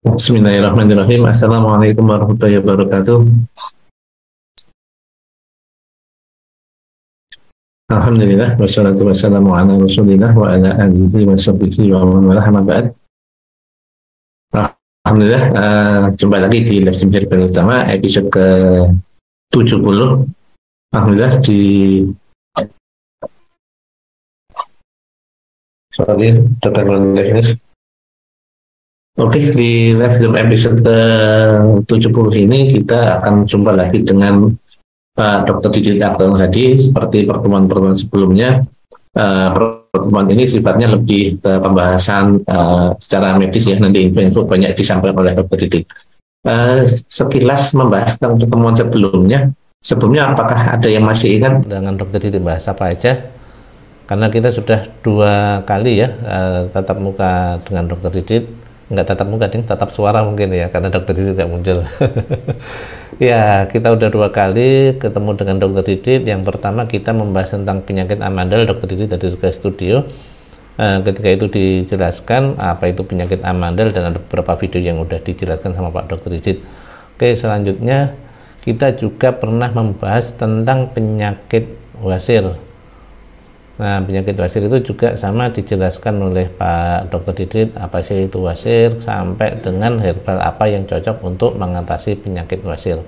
Bismillahirrahmanirrahim. Assalamualaikum warahmatullahi wabarakatuh. Alhamdulillah, wassalatu wassalamu ala rasulillah wa ala alihi wa sahbihi wa man walah, amma ba'd. Alhamdulillah, jumpa lagi di live stream Herbal Utama episode ke-70. Alhamdulillah Oke, di live Zoom episode ke-70 ini kita akan jumpa lagi dengan Pak Dr. Didit Akmal Hadi. Seperti pertemuan-pertemuan sebelumnya, pertemuan ini sifatnya lebih ke pembahasan secara medis ya, nanti info banyak disampaikan oleh Dr. Didit. Sekilas membahas tentang pertemuan sebelumnya apakah ada yang masih ingat dengan Dr. Didit bahas apa aja? Karena kita sudah 2 kali ya tatap muka dengan Dr. Didit. Enggak tatap muka, tatap suara mungkin ya, karena Dr. Didit tidak muncul. Ya, kita udah 2 kali ketemu dengan Dr. Didit. Yang pertama kita membahas tentang penyakit amandel. Dr. Didit tadi juga studio. Ketika itu dijelaskan apa itu penyakit amandel dan ada beberapa video yang udah dijelaskan sama Pak Dr. Didit. Oke, selanjutnya kita juga pernah membahas tentang penyakit wasir. Nah, penyakit wasir itu juga sama dijelaskan oleh Pak Dr. Didit, apa sih itu wasir, sampai dengan herbal apa yang cocok untuk mengatasi penyakit wasir.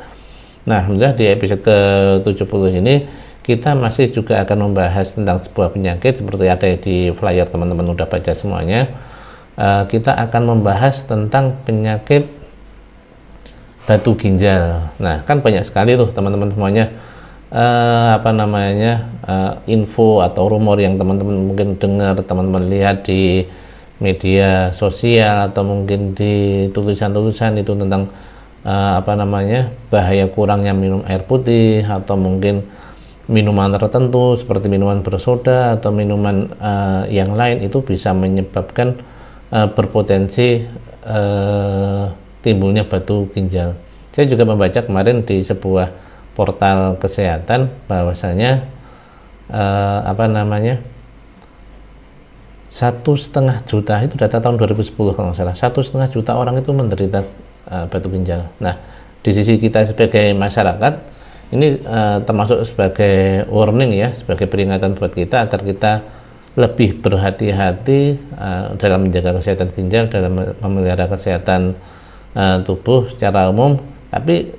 Nah, alhamdulillah di episode ke-70 ini kita masih juga akan membahas tentang sebuah penyakit seperti ada di flyer, teman-teman udah baca semuanya. Kita akan membahas tentang penyakit batu ginjal. Nah, kan banyak sekali tuh teman-teman semuanya info atau rumor yang teman-teman mungkin dengar, teman-teman lihat di media sosial atau mungkin di tulisan-tulisan itu tentang bahaya kurangnya minum air putih, atau mungkin minuman tertentu seperti minuman bersoda atau minuman yang lain itu bisa menyebabkan berpotensi timbulnya batu ginjal. Saya juga membaca kemarin di sebuah portal kesehatan bahwasanya 1,5 juta, itu data tahun 2010 kalau nggak salah, 1,5 juta orang itu menderita batu ginjal. Nah, di sisi kita sebagai masyarakat ini termasuk sebagai warning ya, sebagai peringatan buat kita agar kita lebih berhati-hati dalam menjaga kesehatan ginjal, dalam memelihara kesehatan tubuh secara umum. Tapi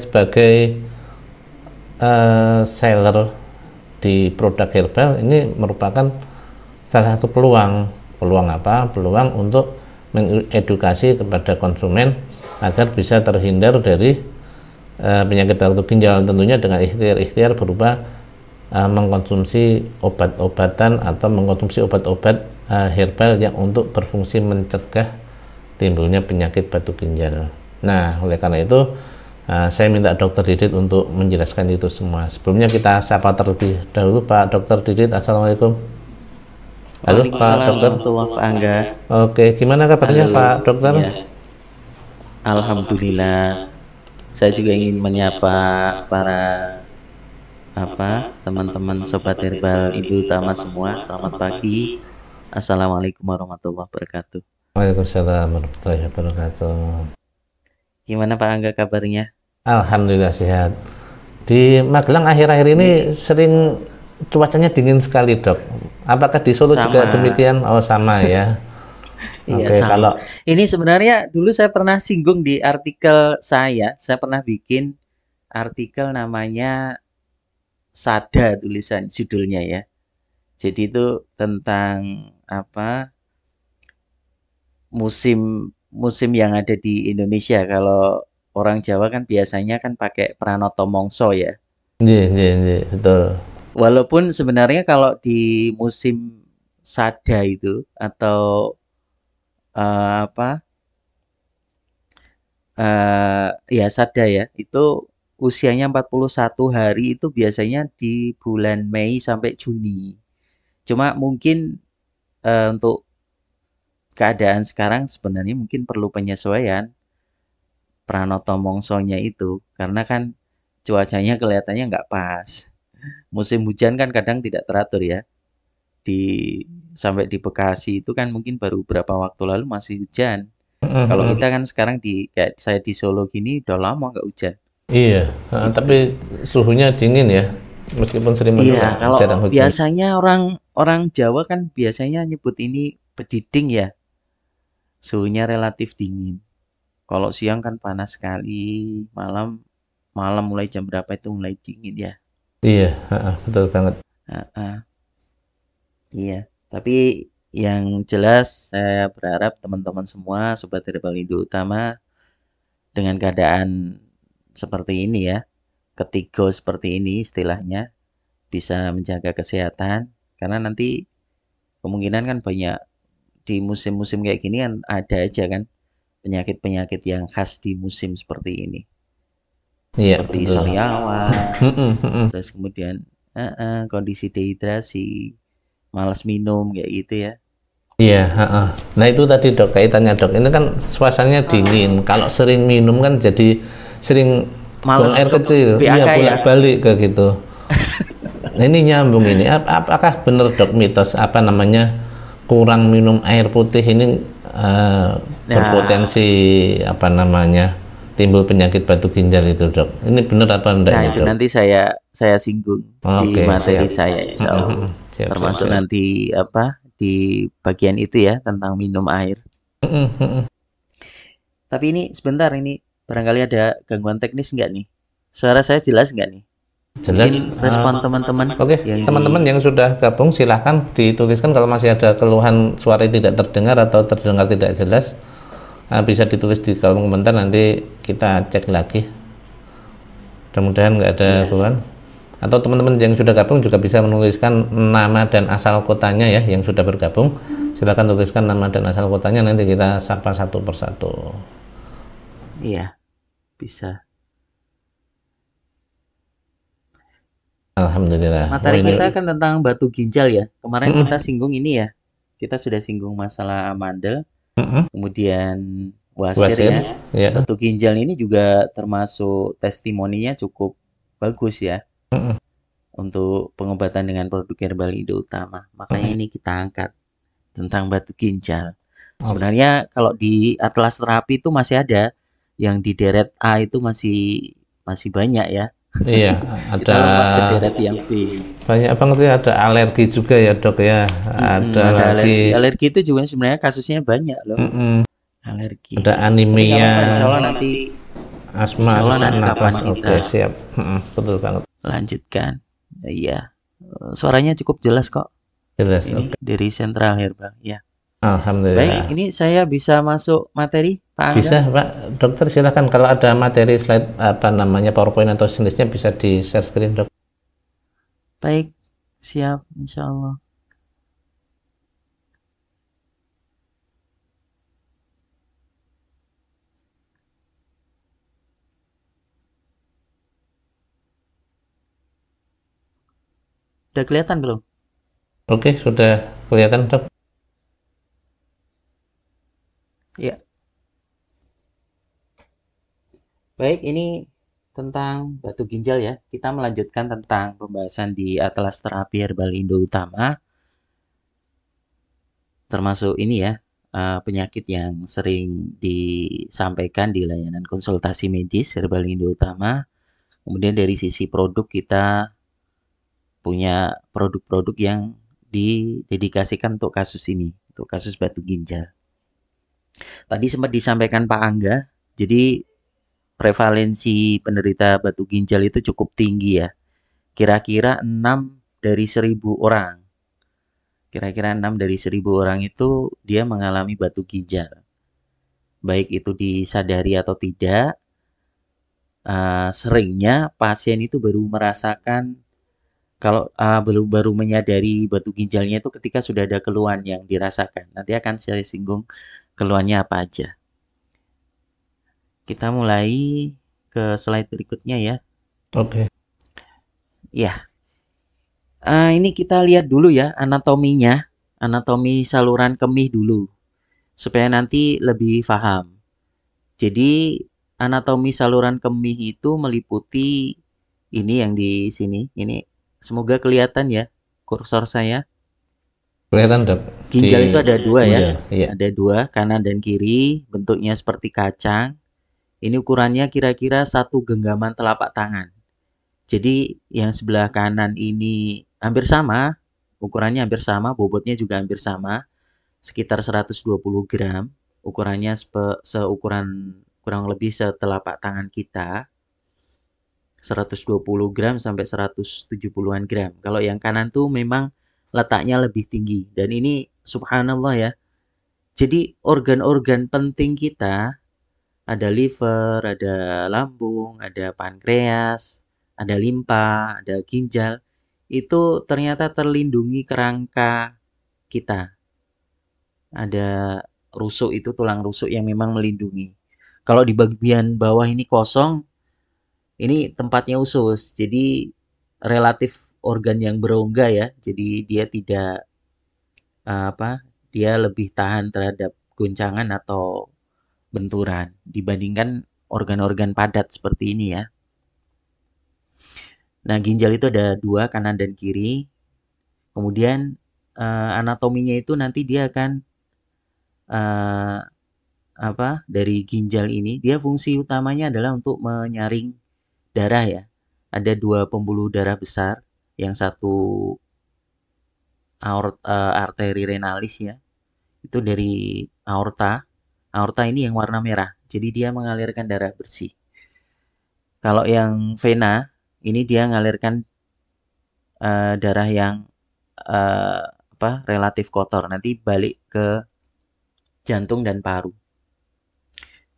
sebagai seller di produk herbal ini merupakan salah satu peluang untuk mengedukasi kepada konsumen agar bisa terhindar dari penyakit batu ginjal, tentunya dengan ikhtiar berupa mengkonsumsi obat-obatan atau mengkonsumsi obat-obat herbal yang untuk berfungsi mencegah timbulnya penyakit batu ginjal. Nah, oleh karena itu saya minta Dr. Didit untuk menjelaskan itu semua. Sebelumnya kita sapa terlebih dahulu Pak Dr. Didit. Assalamualaikum. Halo Pak Dokter. Pak Angga. Oke, gimana kabarnya Pak Dokter? Ya. Alhamdulillah. Saya juga ingin menyapa para teman-teman sobat herbal Ibu Utama semua. Selamat pagi. Assalamualaikum warahmatullahi wabarakatuh. Waalaikumsalam warahmatullahi wabarakatuh. Gimana Pak Angga kabarnya? Alhamdulillah sehat. Di Magelang akhir-akhir ini sering cuacanya dingin sekali, Dok. Apakah di Solo juga demikian? Oh, sama ya. Iya, okay, kalau ini sebenarnya dulu saya pernah singgung di artikel saya pernah bikin artikel namanya Sada, tulisan judulnya ya. Jadi itu tentang musim yang ada di Indonesia. Kalau orang Jawa kan biasanya kan pakai Pranoto Mongso ya. Iya, betul. Walaupun sebenarnya kalau di musim Sada itu atau Sada ya, itu usianya 41 hari, itu biasanya di bulan Mei sampai Juni. Cuma mungkin untuk keadaan sekarang sebenarnya mungkin perlu penyesuaian Pranoto Mongsonya itu, karena kan cuacanya kelihatannya nggak pas. Musim hujan kan kadang tidak teratur ya. Sampai di Bekasi itu kan mungkin baru beberapa waktu lalu masih hujan. Kalau Mm-mm. kita kan sekarang kayak saya di Solo gini udah lama nggak hujan Iya, gitu. tapi suhunya dingin ya. Meskipun sering Iya, mendung ya kalau jarang hujan. biasanya orang orang Jawa kan biasanya nyebut ini bediding ya, suhunya relatif dingin. Kalau siang kan panas sekali, malam malam mulai jam berapa itu mulai dingin ya. Iya, betul banget. Heeh, iya. Tapi yang jelas saya berharap teman-teman semua Sobat Herbal Indo Utama dengan keadaan seperti ini ya, ketiga seperti ini istilahnya bisa menjaga kesehatan karena nanti kemungkinan kan banyak di musim-musim kayak gini kan ada aja kan penyakit-penyakit yang khas di musim seperti ini Iya, seperti betul. sariawan Mm-mm, mm-mm. terus kemudian kondisi dehidrasi malas minum kayak gitu ya. Iya, nah itu tadi dok kaitannya dok. Ini kan suasananya dingin. Kalau sering minum kan jadi sering buang Males air kecil. Iya, BAK ya. bolak-balik ke gitu. Nah, ini nyambung ini. Apakah benar dok mitos apa namanya kurang minum air putih ini Nah, berpotensi apa namanya timbul penyakit batu ginjal itu dok? Ini benar apa enggak nah ini itu dok? nanti saya singgung di Oke, materi siap. saya insya Allah. Siap, siap, Termasuk siap. nanti apa di bagian itu ya tentang minum air. Tapi ini sebentar ini barangkali ada gangguan teknis nggak nih? Suara saya jelas nggak nih? Jelas. Mungkin respon teman-teman Oke, yang teman-teman di yang sudah gabung silahkan dituliskan kalau masih ada keluhan suara yang tidak terdengar atau terdengar tidak jelas. Bisa ditulis di kolom komentar, nanti kita cek lagi. Mudah-mudahan nggak ada ya. keluhan. Atau teman-teman yang sudah gabung juga bisa menuliskan nama dan asal kotanya ya, yang sudah bergabung. Silahkan tuliskan nama dan asal kotanya, nanti kita sapa satu persatu. Iya, bisa. Alhamdulillah. Oh, Materi ini kita kan tentang batu ginjal ya. Kemarin kita singgung ini ya. Kita sudah singgung masalah amandel, kemudian wasir wasir ya. ya. Batu ginjal ini juga termasuk testimoninya cukup bagus ya untuk pengobatan dengan produk herbal Indo Utama. Makanya ini kita angkat tentang batu ginjal. Sebenarnya kalau di atlas terapi itu masih ada yang di deret A itu masih masih banyak ya. Iya, ada Kita lompat ke deret yang B. banyak banget ya, ada alergi juga ya dok ya, ada Ada alergi. lagi Alergi itu juga sebenarnya kasusnya banyak loh. Alergi. ada Tapi nggak anemia, apa-apa, asma, insya Allah sesak nanti nafas. kapan Oke, kita siap. Betul banget, lanjutkan. Iya. Suaranya cukup jelas kok. jelas. Ini Oke, dari Sentral Herbal. Ya. Baik, alhamdulillah. ini saya bisa masuk materi, Pak Angga. Bisa Pak Dokter, silakan kalau ada materi slide apa namanya PowerPoint atau jenisnya bisa di share screen dok. Baik, siap, insya Allah. Udah kelihatan belum? Oke, sudah kelihatan dok. Ya. Baik, ini tentang batu ginjal ya. Kita melanjutkan tentang pembahasan di Atlas Terapi Herbal Indo Utama, termasuk ini ya, penyakit yang sering disampaikan di layanan konsultasi medis Herbal Indo Utama. Kemudian dari sisi produk kita punya produk-produk yang didedikasikan untuk kasus ini, untuk kasus batu ginjal. Tadi sempat disampaikan Pak Angga, jadi prevalensi penderita batu ginjal itu cukup tinggi ya. Kira-kira 6 dari 1000 orang. Kira-kira 6 dari 1000 orang itu dia mengalami batu ginjal. Baik itu disadari atau tidak, seringnya pasien itu baru merasakan kalau baru menyadari batu ginjalnya itu ketika sudah ada keluhan yang dirasakan. Nanti akan saya singgung keluhannya apa aja. Kita mulai ke slide berikutnya ya. Oke. Ya, ini kita lihat dulu ya anatominya, anatomi saluran kemih dulu, supaya nanti lebih paham. Jadi anatomi saluran kemih itu meliputi ini yang di sini, ini semoga kelihatan ya kursor saya. Kelihatan dok di Ginjal itu ada dua ya, ginjal. Iya. ada dua, kanan dan kiri, bentuknya seperti kacang. Ini ukurannya kira-kira satu genggaman telapak tangan. Jadi yang sebelah kanan ini hampir sama, ukurannya hampir sama, bobotnya juga hampir sama, sekitar 120 gram. Ukurannya seukuran kurang lebih setelapak tangan kita, 120 gram sampai 170-an gram. Kalau yang kanan tuh memang letaknya lebih tinggi. Dan ini subhanallah ya. Jadi organ-organ penting kita, ada liver, ada lambung, ada pankreas, ada limpa, ada ginjal, itu ternyata terlindungi kerangka kita. Ada rusuk, itu tulang rusuk yang memang melindungi. Kalau di bagian bawah ini kosong, ini tempatnya usus. Jadi relatif organ yang berongga ya. Jadi dia tidak apa? Dia lebih tahan terhadap goncangan atau benturan dibandingkan organ-organ padat seperti ini ya. Nah, ginjal itu ada dua, kanan dan kiri. Kemudian anatominya itu nanti dia akan eh, apa? Dari ginjal ini, dia fungsi utamanya adalah untuk menyaring darah ya. Ada dua pembuluh darah besar, yang satu arteri renalis ya. Itu dari aorta. Aorta ini yang warna merah. Jadi dia mengalirkan darah bersih. Kalau yang vena, ini dia mengalirkan darah yang eh, apa relatif kotor. Nanti balik ke jantung dan paru.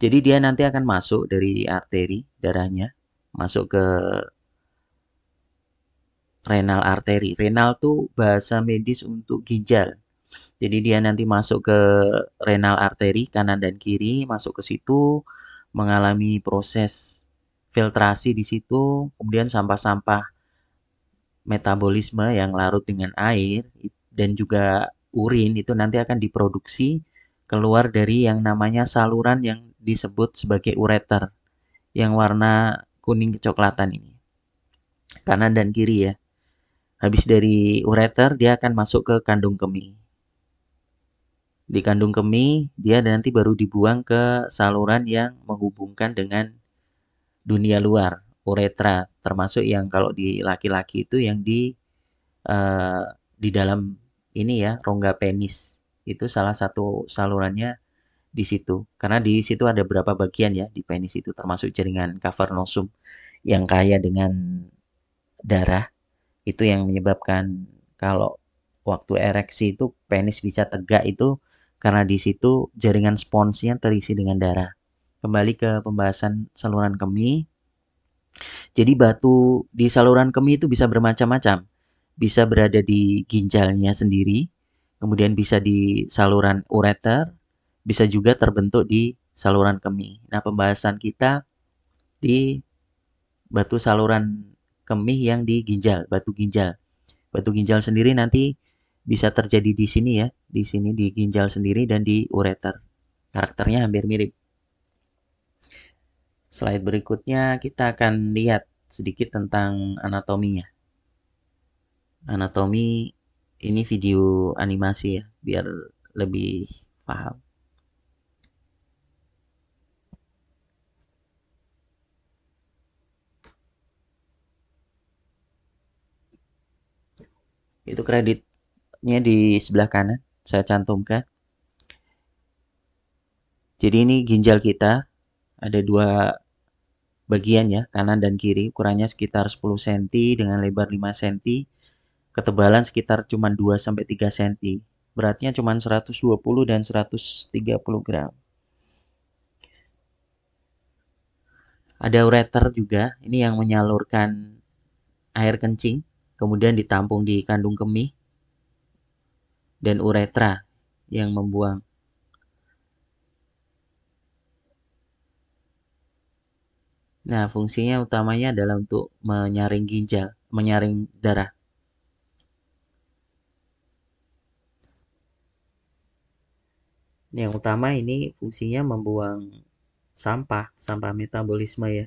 Jadi dia nanti akan masuk dari arteri darahnya, masuk ke renal arteri. Renal tuh bahasa medis untuk ginjal. Jadi dia nanti masuk ke renal arteri kanan dan kiri, masuk ke situ, mengalami proses filtrasi di situ, kemudian sampah-sampah metabolisme yang larut dengan air dan juga urin itu nanti akan diproduksi keluar dari yang namanya saluran yang disebut sebagai ureter yang warna kuning kecoklatan ini. Kanan dan kiri ya. Habis dari ureter dia akan masuk ke kandung kemih. Di kandung kemih dia nanti baru dibuang ke saluran yang menghubungkan dengan dunia luar, uretra, termasuk yang kalau di laki-laki itu yang eh, di dalam ini ya, rongga penis. Itu salah satu salurannya di situ. Karena di situ ada beberapa bagian ya di penis itu, termasuk jaringan cavernosum yang kaya dengan darah. Itu yang menyebabkan kalau waktu ereksi itu penis bisa tegak itu karena di situ jaringan sponsnya terisi dengan darah. Kembali ke pembahasan saluran kemih. Jadi batu di saluran kemih itu bisa bermacam-macam. Bisa berada di ginjalnya sendiri, kemudian bisa di saluran ureter, bisa juga terbentuk di saluran kemih. Nah, pembahasan kita di batu saluran kemih yang di ginjal, batu ginjal. Batu ginjal sendiri nanti bisa terjadi di sini ya, di sini di ginjal sendiri dan di ureter. Karakternya hampir mirip. Slide berikutnya kita akan lihat sedikit tentang anatominya. Anatomi ini video animasi ya, biar lebih paham. Itu kreditnya di sebelah kanan, saya cantumkan. Jadi ini ginjal kita, ada dua bagian ya, kanan dan kiri, ukurannya sekitar 10 cm dengan lebar 5 cm, ketebalan sekitar cuma 2 sampai 3 cm. Beratnya cuma 120 dan 130 gram. Ada ureter juga, ini yang menyalurkan air kencing, kemudian ditampung di kandung kemih, dan uretra yang membuang. Nah, fungsinya utamanya adalah untuk menyaring ginjal, menyaring darah. Yang utama ini fungsinya membuang sampah, sampah metabolisme ya.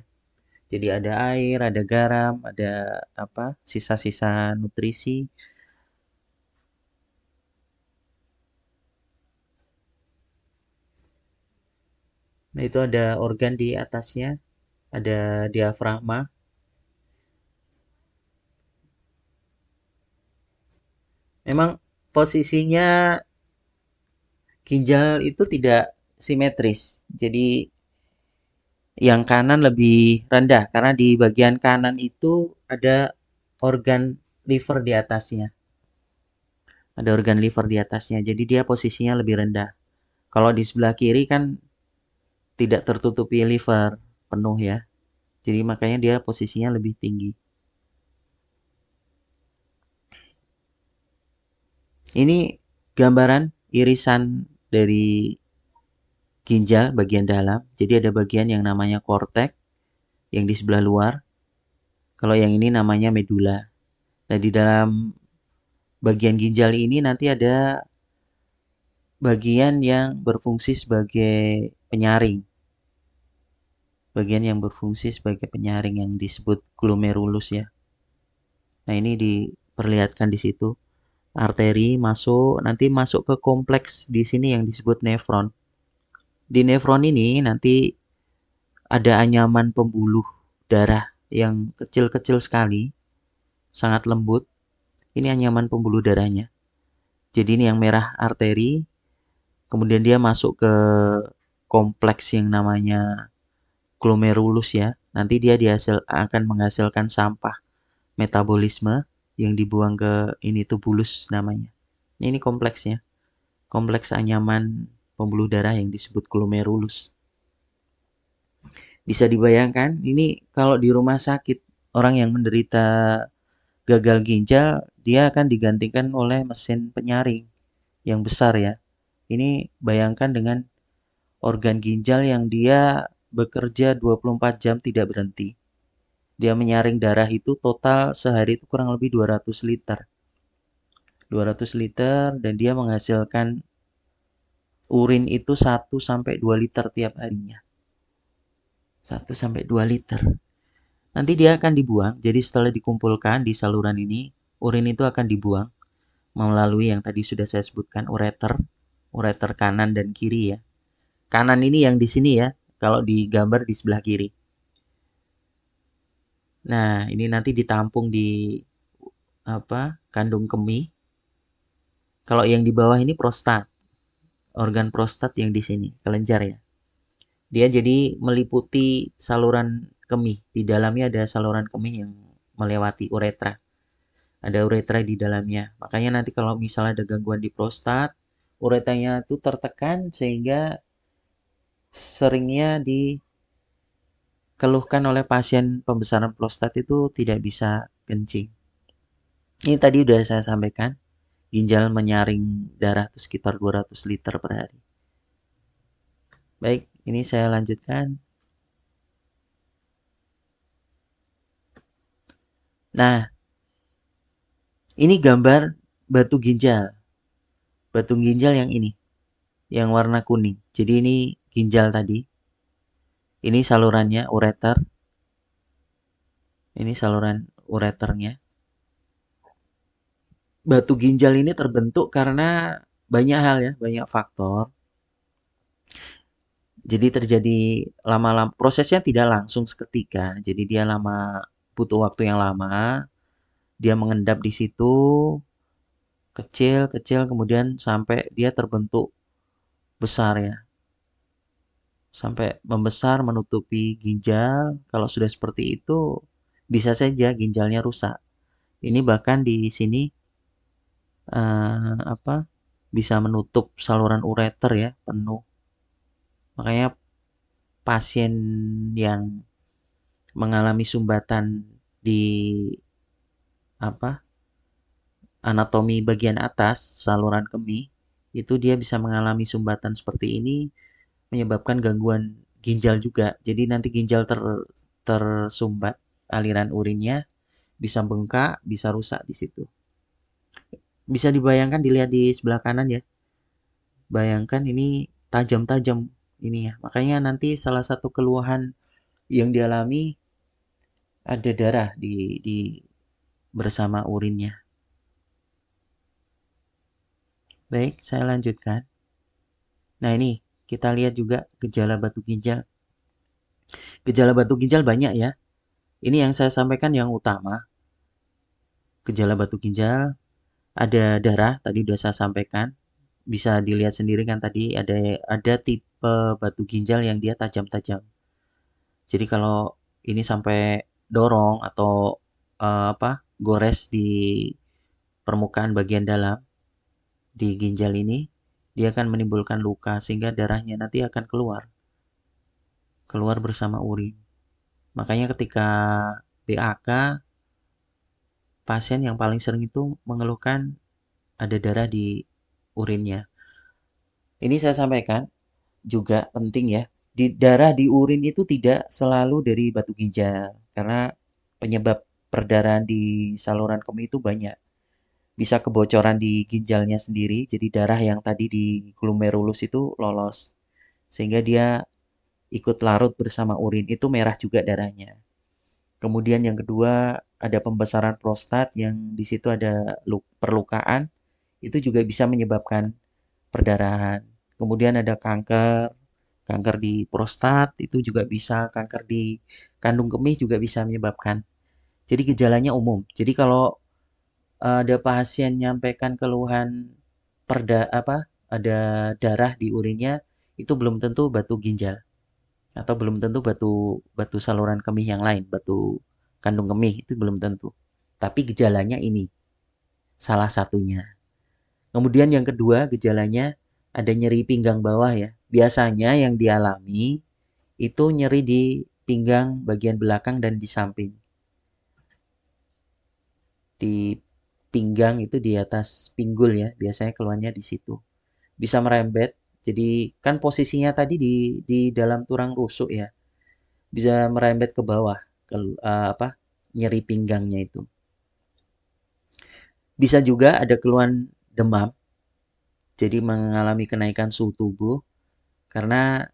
Jadi ada air, ada garam, ada apa? Sisa-sisa nutrisi. Nah, itu ada organ di atasnya, ada diafragma. Memang posisinya ginjal itu tidak simetris. Jadi yang kanan lebih rendah karena di bagian kanan itu ada organ liver di atasnya. Ada organ liver di atasnya. Jadi dia posisinya lebih rendah. Kalau di sebelah kiri kan tidak tertutupi liver penuh ya. Jadi makanya dia posisinya lebih tinggi. Ini gambaran irisan dari ginjal bagian dalam. Jadi ada bagian yang namanya kortek yang di sebelah luar. Kalau yang ini namanya medula. Nah, di dalam bagian ginjal ini nanti ada bagian yang berfungsi sebagai penyaring. Bagian yang berfungsi sebagai penyaring yang disebut glomerulus ya. Nah, ini diperlihatkan di situ. Arteri masuk, nanti masuk ke kompleks di sini yang disebut nefron. Di nefron ini nanti ada anyaman pembuluh darah yang kecil-kecil sekali, sangat lembut. Ini anyaman pembuluh darahnya. Jadi ini yang merah arteri, kemudian dia masuk ke kompleks yang namanya glomerulus ya. Nanti dia akan menghasilkan sampah metabolisme yang dibuang ke ini tubulus namanya. Ini kompleksnya. Kompleks anyaman pembuluh darah yang disebut glomerulus. Bisa dibayangkan, ini kalau di rumah sakit orang yang menderita gagal ginjal, dia akan digantikan oleh mesin penyaring yang besar ya. Ini bayangkan dengan organ ginjal yang dia bekerja 24 jam tidak berhenti. Dia menyaring darah itu total sehari itu kurang lebih 200 liter. 200 liter dan dia menghasilkan urin itu 1 sampai 2 liter tiap harinya. 1 sampai 2 liter. Nanti dia akan dibuang. Jadi setelah dikumpulkan di saluran ini, urin itu akan dibuang melalui yang tadi sudah saya sebutkan ureter, ureter kanan dan kiri ya. Kanan ini yang di sini ya, kalau digambar di sebelah kiri. Nah, ini nanti ditampung di kandung kemih. Kalau yang di bawah ini prostat, organ prostat yang di sini, kelenjar ya. Dia jadi meliputi saluran kemih. Di dalamnya ada saluran kemih yang melewati uretra. Ada uretra di dalamnya. Makanya nanti kalau misalnya ada gangguan di prostat, uretranya itu tertekan sehingga seringnya dikeluhkan oleh pasien pembesaran prostat itu tidak bisa kencing. Ini tadi udah saya sampaikan, ginjal menyaring darah itu sekitar 200 liter per hari. Baik, ini saya lanjutkan. Nah, ini gambar batu ginjal. Batu ginjal yang ini, yang warna kuning. Jadi ini ginjal tadi. Ini salurannya, ureter. Ini saluran ureternya. Batu ginjal ini terbentuk karena banyak hal ya, banyak faktor. Jadi terjadi lama-lama, prosesnya tidak langsung seketika. Jadi dia butuh waktu yang lama. Dia mengendap di situ, kecil, kemudian sampai dia terbentuk besar ya. Sampai membesar menutupi ginjal. Kalau sudah seperti itu, bisa saja ginjalnya rusak. Ini bahkan di sini bisa menutup saluran ureter ya penuh. Makanya pasien yang mengalami sumbatan di anatomi bagian atas saluran kemih itu dia bisa mengalami sumbatan seperti ini menyebabkan gangguan ginjal juga. Jadi nanti ginjal tersumbat aliran urinnya bisa bengkak, bisa rusak di situ. Bisa dibayangkan dilihat di sebelah kanan ya. Bayangkan ini tajam-tajam ini ya. Makanya nanti salah satu keluhan yang dialami ada darah di bersama urinnya. Baik, saya lanjutkan. Nah, ini kita lihat juga gejala batu ginjal. Gejala batu ginjal banyak ya. Ini yang saya sampaikan yang utama. Gejala batu ginjal, ada darah, tadi udah saya sampaikan. Bisa dilihat sendiri kan tadi ada tipe batu ginjal yang dia tajam-tajam. Jadi kalau ini sampai dorong atau gores di permukaan bagian dalam di ginjal ini, dia akan menimbulkan luka sehingga darahnya nanti akan keluar bersama urin. Makanya ketika BAK, pasien yang paling sering itu mengeluhkan ada darah di urinnya. Ini saya sampaikan juga penting ya. Darah di urin itu tidak selalu dari batu ginjal karena penyebab perdarahan di saluran kemih itu banyak. Bisa kebocoran di ginjalnya sendiri, jadi darah yang tadi di glomerulus itu lolos. Sehingga dia ikut larut bersama urin, itu merah juga darahnya. Kemudian yang kedua, ada pembesaran prostat yang di situ ada perlukaan, itu juga bisa menyebabkan perdarahan. Kemudian ada kanker di prostat itu juga bisa, kanker di kandung kemih juga bisa menyebabkan. Jadi gejalanya umum. Jadi kalau ada pasien nyampaikan keluhan ada darah di urinnya, itu belum tentu batu ginjal atau belum tentu batu batu saluran kemih yang lain, batu kandung kemih itu belum tentu. Tapi gejalanya ini salah satunya. Kemudian yang kedua gejalanya ada nyeri pinggang bawah ya. Biasanya yang dialami itu nyeri di pinggang bagian belakang dan di samping. Di pinggang itu di atas pinggul ya, biasanya keluarnya di situ. Bisa merembet. Jadi kan posisinya tadi di dalam tulang rusuk ya. Bisa merembet ke bawah nyeri pinggangnya itu. Bisa juga ada keluhan demam. Jadi mengalami kenaikan suhu tubuh karena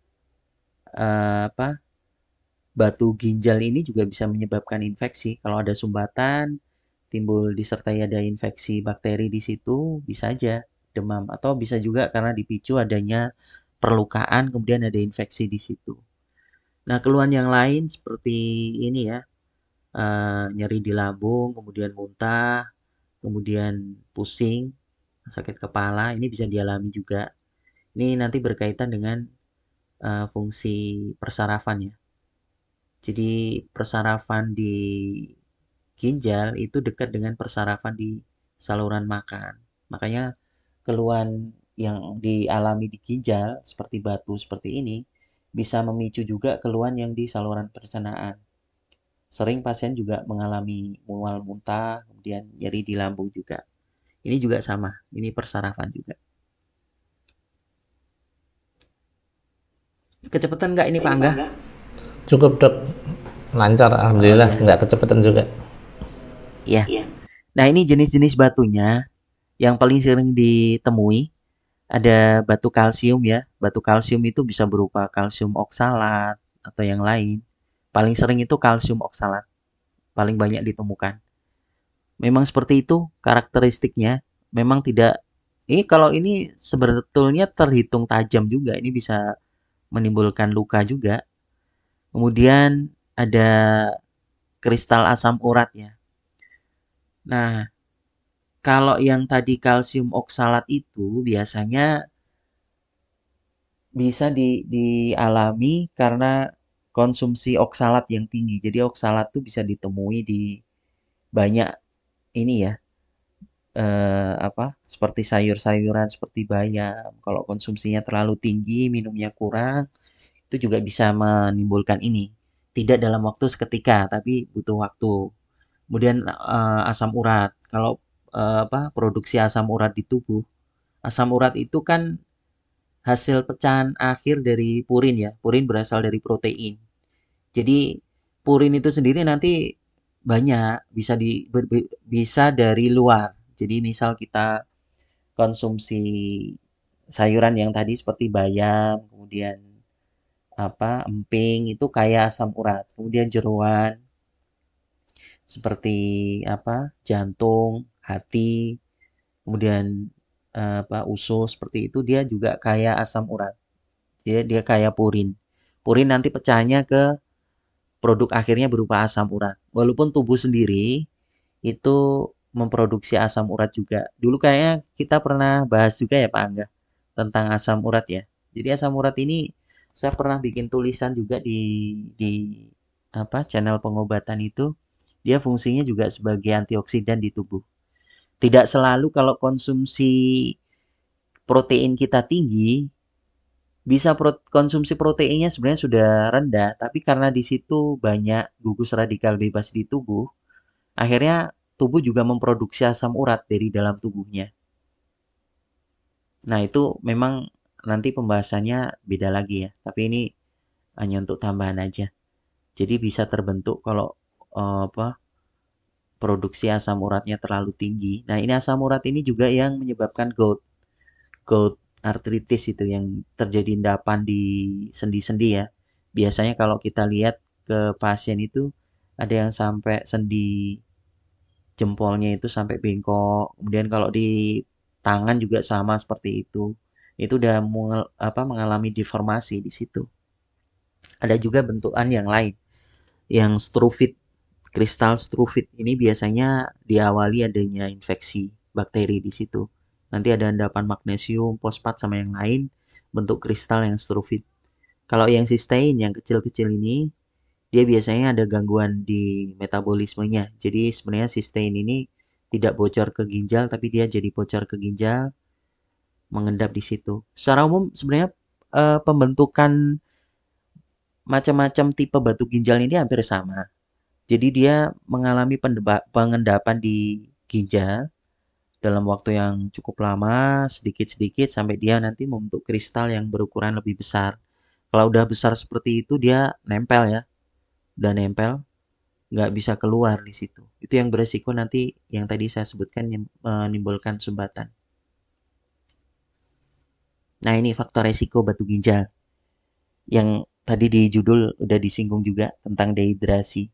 batu ginjal ini juga bisa menyebabkan infeksi. Kalau ada sumbatan, timbul disertai ada infeksi bakteri di situ, bisa aja demam. Atau bisa juga karena dipicu adanya perlukaan, kemudian ada infeksi di situ. Nah, keluhan yang lain seperti ini ya, nyeri di lambung, kemudian muntah, kemudian pusing, sakit kepala, ini bisa dialami juga. Ini nanti berkaitan dengan fungsi persarafan ya. Jadi persarafan di ginjal itu dekat dengan persarafan di saluran makan. Makanya keluhan yang dialami di ginjal seperti batu seperti ini bisa memicu juga keluhan yang di saluran pencernaan. Sering pasien juga mengalami mual muntah, kemudian nyeri di lambung juga. Ini juga sama, ini persarafan juga. Kecepatan nggak ini Pak Angga? Cukup dok, lancar alhamdulillah, nggak kecepatan juga. Ya. Nah ini jenis-jenis batunya yang paling sering ditemui ada batu kalsium ya. Batu kalsium itu bisa berupa kalsium oksalat atau yang lain. Paling sering itu kalsium oksalat, paling banyak ditemukan. Memang seperti itu karakteristiknya. Memang tidak. Kalau ini sebetulnya terhitung tajam juga. Ini bisa menimbulkan luka juga. Kemudian ada kristal asam urat ya. Nah, kalau yang tadi kalsium oksalat itu biasanya bisa dialami karena konsumsi oksalat yang tinggi. Jadi oksalat itu bisa ditemui di banyak ini ya, seperti sayur-sayuran seperti bayam. Kalau konsumsinya terlalu tinggi, minumnya kurang, itu juga bisa menimbulkan ini. Tidak dalam waktu seketika, tapi butuh waktu. Kemudian asam urat. Kalau produksi asam urat di tubuh, asam urat itu kan hasil pecahan akhir dari purin ya. Purin berasal dari protein. Jadi purin itu sendiri nanti banyak bisa dari luar. Jadi misal kita konsumsi sayuran yang tadi seperti bayam, kemudian emping itu kaya asam urat. Kemudian jeroan seperti jantung, hati, kemudian usus seperti itu dia juga kaya asam urat. Dia kayak purin. Purin nanti pecahnya ke produk akhirnya berupa asam urat. Walaupun tubuh sendiri itu memproduksi asam urat juga. Dulu kayaknya kita pernah bahas juga ya Pak Angga tentang asam urat ya. Jadi asam urat ini saya pernah bikin tulisan juga di apa channel pengobatan itu. Dia fungsinya juga sebagai antioksidan di tubuh. Tidak selalu kalau konsumsi protein kita tinggi, bisa konsumsi proteinnya sebenarnya sudah rendah, tapi karena di situ banyak gugus radikal bebas di tubuh, akhirnya tubuh juga memproduksi asam urat dari dalam tubuhnya. Nah, itu memang nanti pembahasannya beda lagi ya, tapi ini hanya untuk tambahan aja. Jadi bisa terbentuk kalau apa produksi asam uratnya terlalu tinggi. Nah, ini asam urat ini juga yang menyebabkan gout artritis itu yang terjadi endapan di sendi-sendi ya. Biasanya kalau kita lihat ke pasien itu ada yang sampai sendi jempolnya itu sampai bengkok. Kemudian kalau di tangan juga sama seperti itu. Itu udah mengalami deformasi di situ. Ada juga bentukan yang lain, yang struvit. Kristal struvit ini biasanya diawali adanya infeksi bakteri di situ. Nanti ada endapan magnesium, fosfat sama yang lain, bentuk kristal yang struvit. Kalau yang sistein, yang kecil-kecil ini, dia biasanya ada gangguan di metabolismenya. Jadi sebenarnya sistein ini tidak bocor ke ginjal, tapi dia jadi bocor ke ginjal, mengendap di situ. Secara umum sebenarnya pembentukan macam-macam tipe batu ginjal ini hampir sama. Jadi dia mengalami pengendapan di ginjal dalam waktu yang cukup lama, sedikit-sedikit sampai dia nanti membentuk kristal yang berukuran lebih besar. Kalau udah besar seperti itu dia nempel ya, udah nempel, nggak bisa keluar di situ. Itu yang beresiko nanti yang tadi saya sebutkan menimbulkan sumbatan. Nah ini faktor resiko batu ginjal yang tadi di judul udah disinggung juga tentang dehidrasi.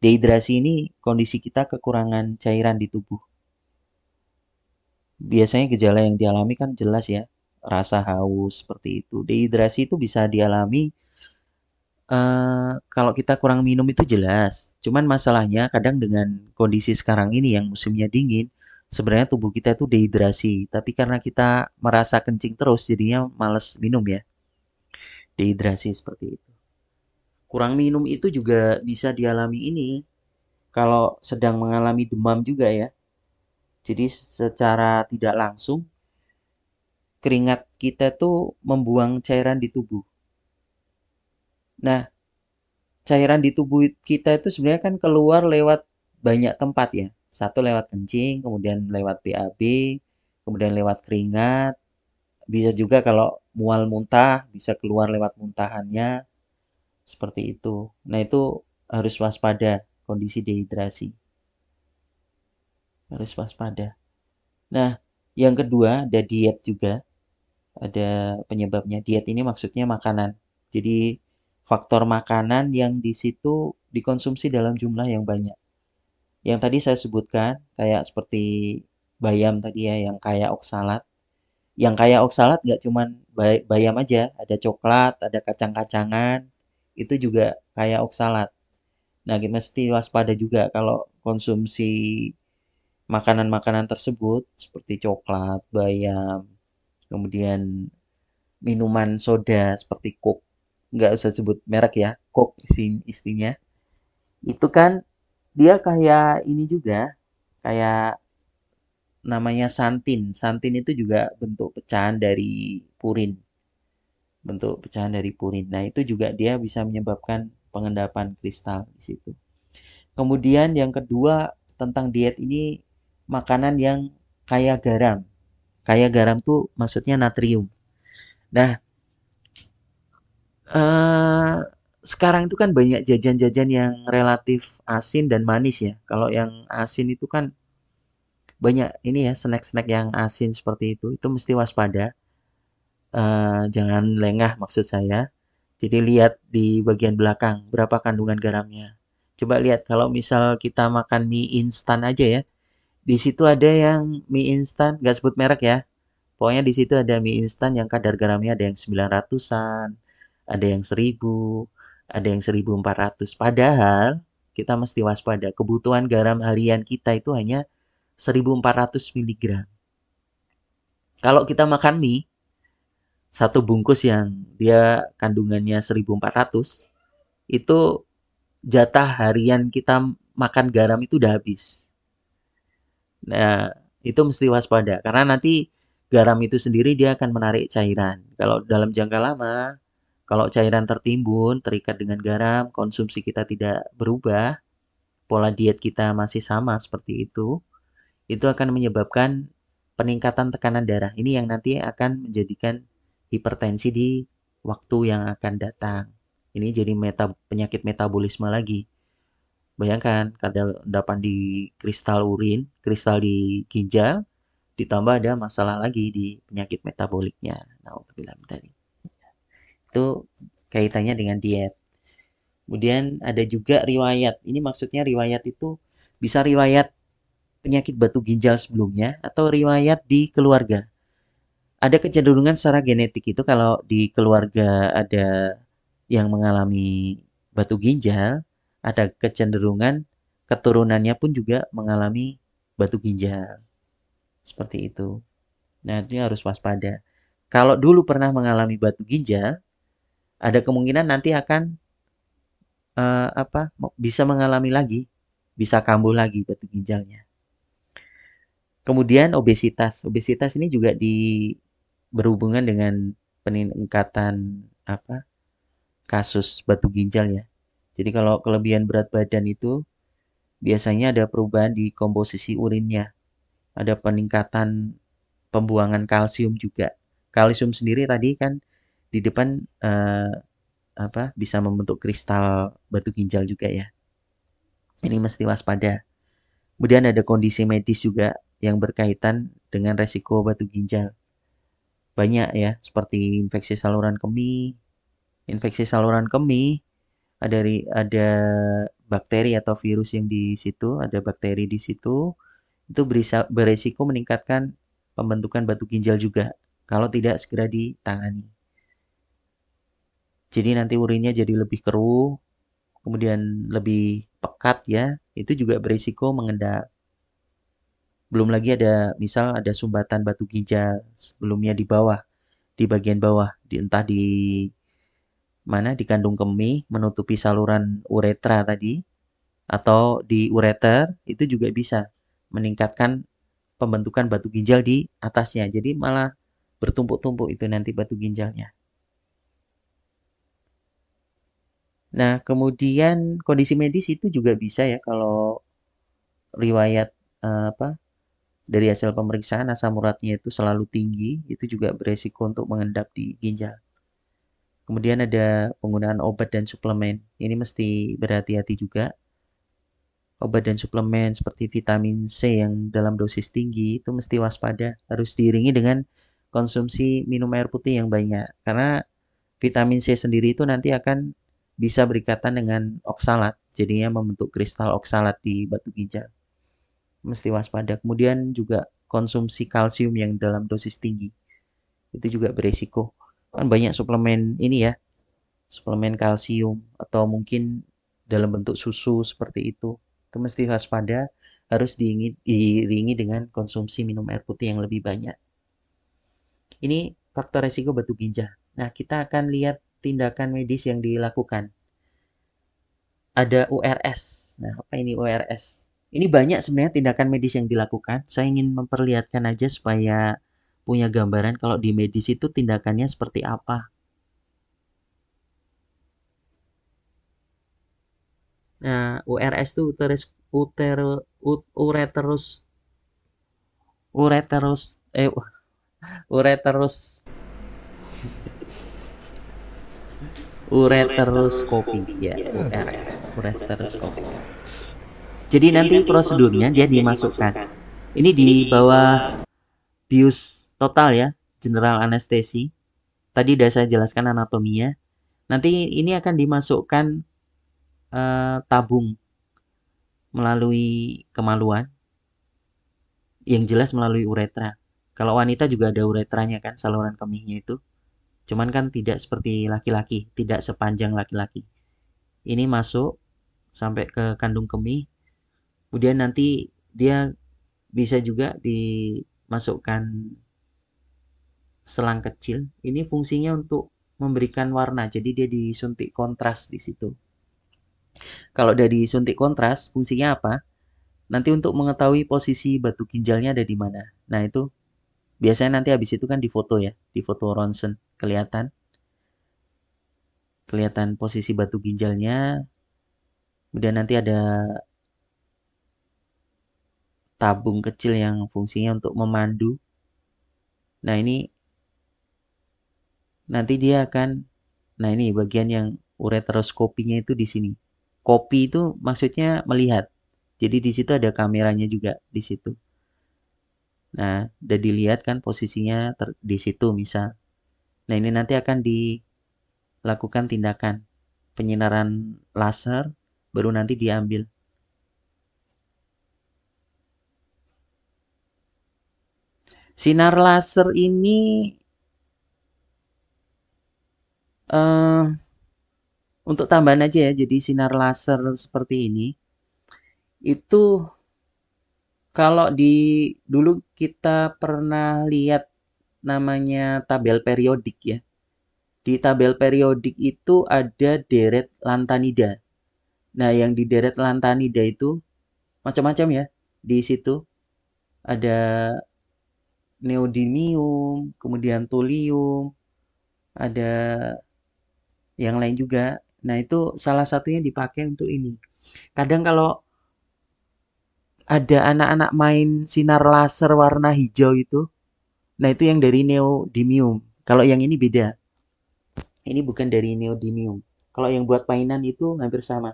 Dehidrasi ini kondisi kita kekurangan cairan di tubuh. Biasanya gejala yang dialami kan jelas ya, rasa haus seperti itu. Dehidrasi itu bisa dialami kalau kita kurang minum itu jelas. Cuman masalahnya kadang dengan kondisi sekarang ini yang musimnya dingin, sebenarnya tubuh kita itu dehidrasi. Tapi karena kita merasa kencing terus, jadinya males minum ya. Dehidrasi seperti itu. Kurang minum itu juga bisa dialami ini kalau sedang mengalami demam juga ya. Jadi secara tidak langsung keringat kita tuh membuang cairan di tubuh. Nah, cairan di tubuh kita itu sebenarnya kan keluar lewat banyak tempat ya. Satu lewat kencing, kemudian lewat BAB, kemudian lewat keringat. Bisa juga kalau mual muntah, bisa keluar lewat muntahannya, seperti itu. Nah, itu harus waspada kondisi dehidrasi. Harus waspada. Nah, yang kedua ada diet juga. Ada penyebabnya. Diet ini maksudnya makanan. Jadi faktor makanan yang di situ dikonsumsi dalam jumlah yang banyak. Yang tadi saya sebutkan kayak seperti bayam tadi ya, yang kaya oksalat. Yang kaya oksalat nggak cuman bayam aja, ada coklat, ada kacang-kacangan, itu juga kaya oksalat. Nah, kita mesti waspada juga kalau konsumsi makanan-makanan tersebut seperti coklat, bayam, kemudian minuman soda seperti Coke, nggak usah sebut merek ya, Coke istinya, itu kan dia kayak ini juga, kayak namanya santin. Santin itu juga bentuk pecahan dari purin, bentuk pecahan dari purin. Nah, itu juga dia bisa menyebabkan pengendapan kristal di situ. Kemudian yang kedua tentang diet ini makanan yang kaya garam. Kaya garam tuh maksudnya natrium. Nah, eh sekarang itu kan banyak jajan-jajan yang relatif asin dan manis ya. Kalau yang asin itu kan banyak ini ya snack-snack yang asin seperti itu. Itu mesti waspada. Jangan lengah maksud saya. Jadi lihat di bagian belakang berapa kandungan garamnya. Coba lihat kalau misal kita makan mie instan aja ya. Di situ ada yang mie instan, nggak sebut merek ya. Pokoknya di situ ada mie instan yang kadar garamnya ada yang 900-an, ada yang 1000, ada yang 1400. Padahal kita mesti waspada. Kebutuhan garam harian kita itu hanya 1400 miligram. Kalau kita makan mie, satu bungkus yang dia kandungannya 1400, itu jatah harian kita makan garam itu udah habis. Nah, itu mesti waspada karena nanti garam itu sendiri dia akan menarik cairan. Kalau dalam jangka lama, kalau cairan tertimbun, terikat dengan garam, konsumsi kita tidak berubah, pola diet kita masih sama seperti itu akan menyebabkan peningkatan tekanan darah. Ini yang nanti akan menjadikan hipertensi di waktu yang akan datang. Ini jadi penyakit metabolisme lagi. Bayangkan, kadar endapan di kristal urin, kristal di ginjal, ditambah ada masalah lagi di penyakit metaboliknya. Nah, untuk bilang tadi. Itu kaitannya dengan diet. Kemudian ada juga riwayat. Ini maksudnya riwayat itu bisa riwayat penyakit batu ginjal sebelumnya atau riwayat di keluarga. Ada kecenderungan secara genetik itu kalau di keluarga ada yang mengalami batu ginjal, ada kecenderungan keturunannya pun juga mengalami batu ginjal. Seperti itu. Nah, itu harus waspada. Kalau dulu pernah mengalami batu ginjal, ada kemungkinan nanti akan bisa mengalami lagi, bisa kambuh lagi batu ginjalnya. Kemudian obesitas. Obesitas ini juga berhubungan dengan peningkatan kasus batu ginjal ya. Jadi kalau kelebihan berat badan itu biasanya ada perubahan di komposisi urinnya. Ada peningkatan pembuangan kalsium juga. Kalsium sendiri tadi kan di depan bisa membentuk kristal batu ginjal juga ya. Ini mesti waspada. Kemudian ada kondisi medis juga yang berkaitan dengan resiko batu ginjal. Banyak ya, seperti infeksi saluran kemih. Infeksi saluran kemih ada bakteri atau virus yang di situ, ada bakteri di situ. Itu beresiko meningkatkan pembentukan batu ginjal juga kalau tidak segera ditangani. Jadi nanti urinnya jadi lebih keruh, kemudian lebih pekat ya, itu juga berisiko mengendap. Belum lagi misal ada sumbatan batu ginjal sebelumnya di bawah, di bagian bawah, entah di mana, di kandung kemih, menutupi saluran uretra tadi, atau di ureter, itu juga bisa meningkatkan pembentukan batu ginjal di atasnya. Jadi malah bertumpuk-tumpuk itu nanti batu ginjalnya. Nah, kemudian kondisi medis itu juga bisa ya kalau riwayat dari hasil pemeriksaan asam uratnya itu selalu tinggi, itu juga beresiko untuk mengendap di ginjal. Kemudian ada penggunaan obat dan suplemen. Ini mesti berhati-hati juga. Obat dan suplemen seperti vitamin C yang dalam dosis tinggi itu mesti waspada. Harus diiringi dengan konsumsi minum air putih yang banyak. Karena vitamin C sendiri itu nanti akan bisa berikatan dengan oksalat. Jadinya membentuk kristal oksalat di batu ginjal. Mesti waspada. Kemudian juga konsumsi kalsium yang dalam dosis tinggi. Itu juga beresiko. Kan banyak suplemen ini ya. Suplemen kalsium atau mungkin dalam bentuk susu seperti itu. Itu mesti waspada. Harus diiringi dengan konsumsi minum air putih yang lebih banyak. Ini faktor resiko batu ginjal. Nah, kita akan lihat tindakan medis yang dilakukan. Ada URS. Nah, apa ini URS? Ini banyak sebenarnya tindakan medis yang dilakukan. Saya ingin memperlihatkan aja supaya punya gambaran kalau di medis itu tindakannya seperti apa. Nah, URS itu ureteroskopi ya, URS, ureteroskopi. Jadi nanti prosedurnya dia dimasukkan. Ini di bawah bius total ya, general anestesi. Tadi sudah saya jelaskan anatominya. Nanti ini akan dimasukkan tabung melalui kemaluan. Yang jelas melalui uretra. Kalau wanita juga ada uretranya kan, saluran kemihnya itu. Cuman kan tidak seperti laki-laki, tidak sepanjang laki-laki. Ini masuk sampai ke kandung kemih, kemudian nanti dia bisa juga dimasukkan selang kecil. Ini fungsinya untuk memberikan warna, jadi dia disuntik kontras di situ. Kalau udah disuntik kontras, fungsinya apa? Nanti untuk mengetahui posisi batu ginjalnya ada di mana. Nah, itu biasanya nanti habis itu kan difoto ya, difoto ronsen, kelihatan kelihatan posisi batu ginjalnya. Kemudian nanti ada tabung kecil yang fungsinya untuk memandu. Nah, ini nanti dia akan, nah ini bagian yang ureteroskopinya itu di sini. Kopi itu maksudnya melihat. Jadi di situ ada kameranya juga di situ. Nah, udah dilihat kan posisinya di situ misal. Nah, ini nanti akan dilakukan tindakan penyinaran laser, baru nanti diambil. Sinar laser ini eh untuk tambahan aja ya, jadi sinar laser seperti ini itu kalau di dulu kita pernah lihat namanya tabel periodik ya. Di tabel periodik itu ada deret lantanida. Nah, yang di deret lantanida itu macam-macam ya. Di situ ada neodymium, kemudian thulium, ada yang lain juga. Nah, itu salah satunya dipakai untuk ini. Kadang kalau ada anak-anak main sinar laser warna hijau itu, nah itu yang dari neodymium. Kalau yang ini beda. Ini bukan dari neodymium. Kalau yang buat mainan itu hampir sama.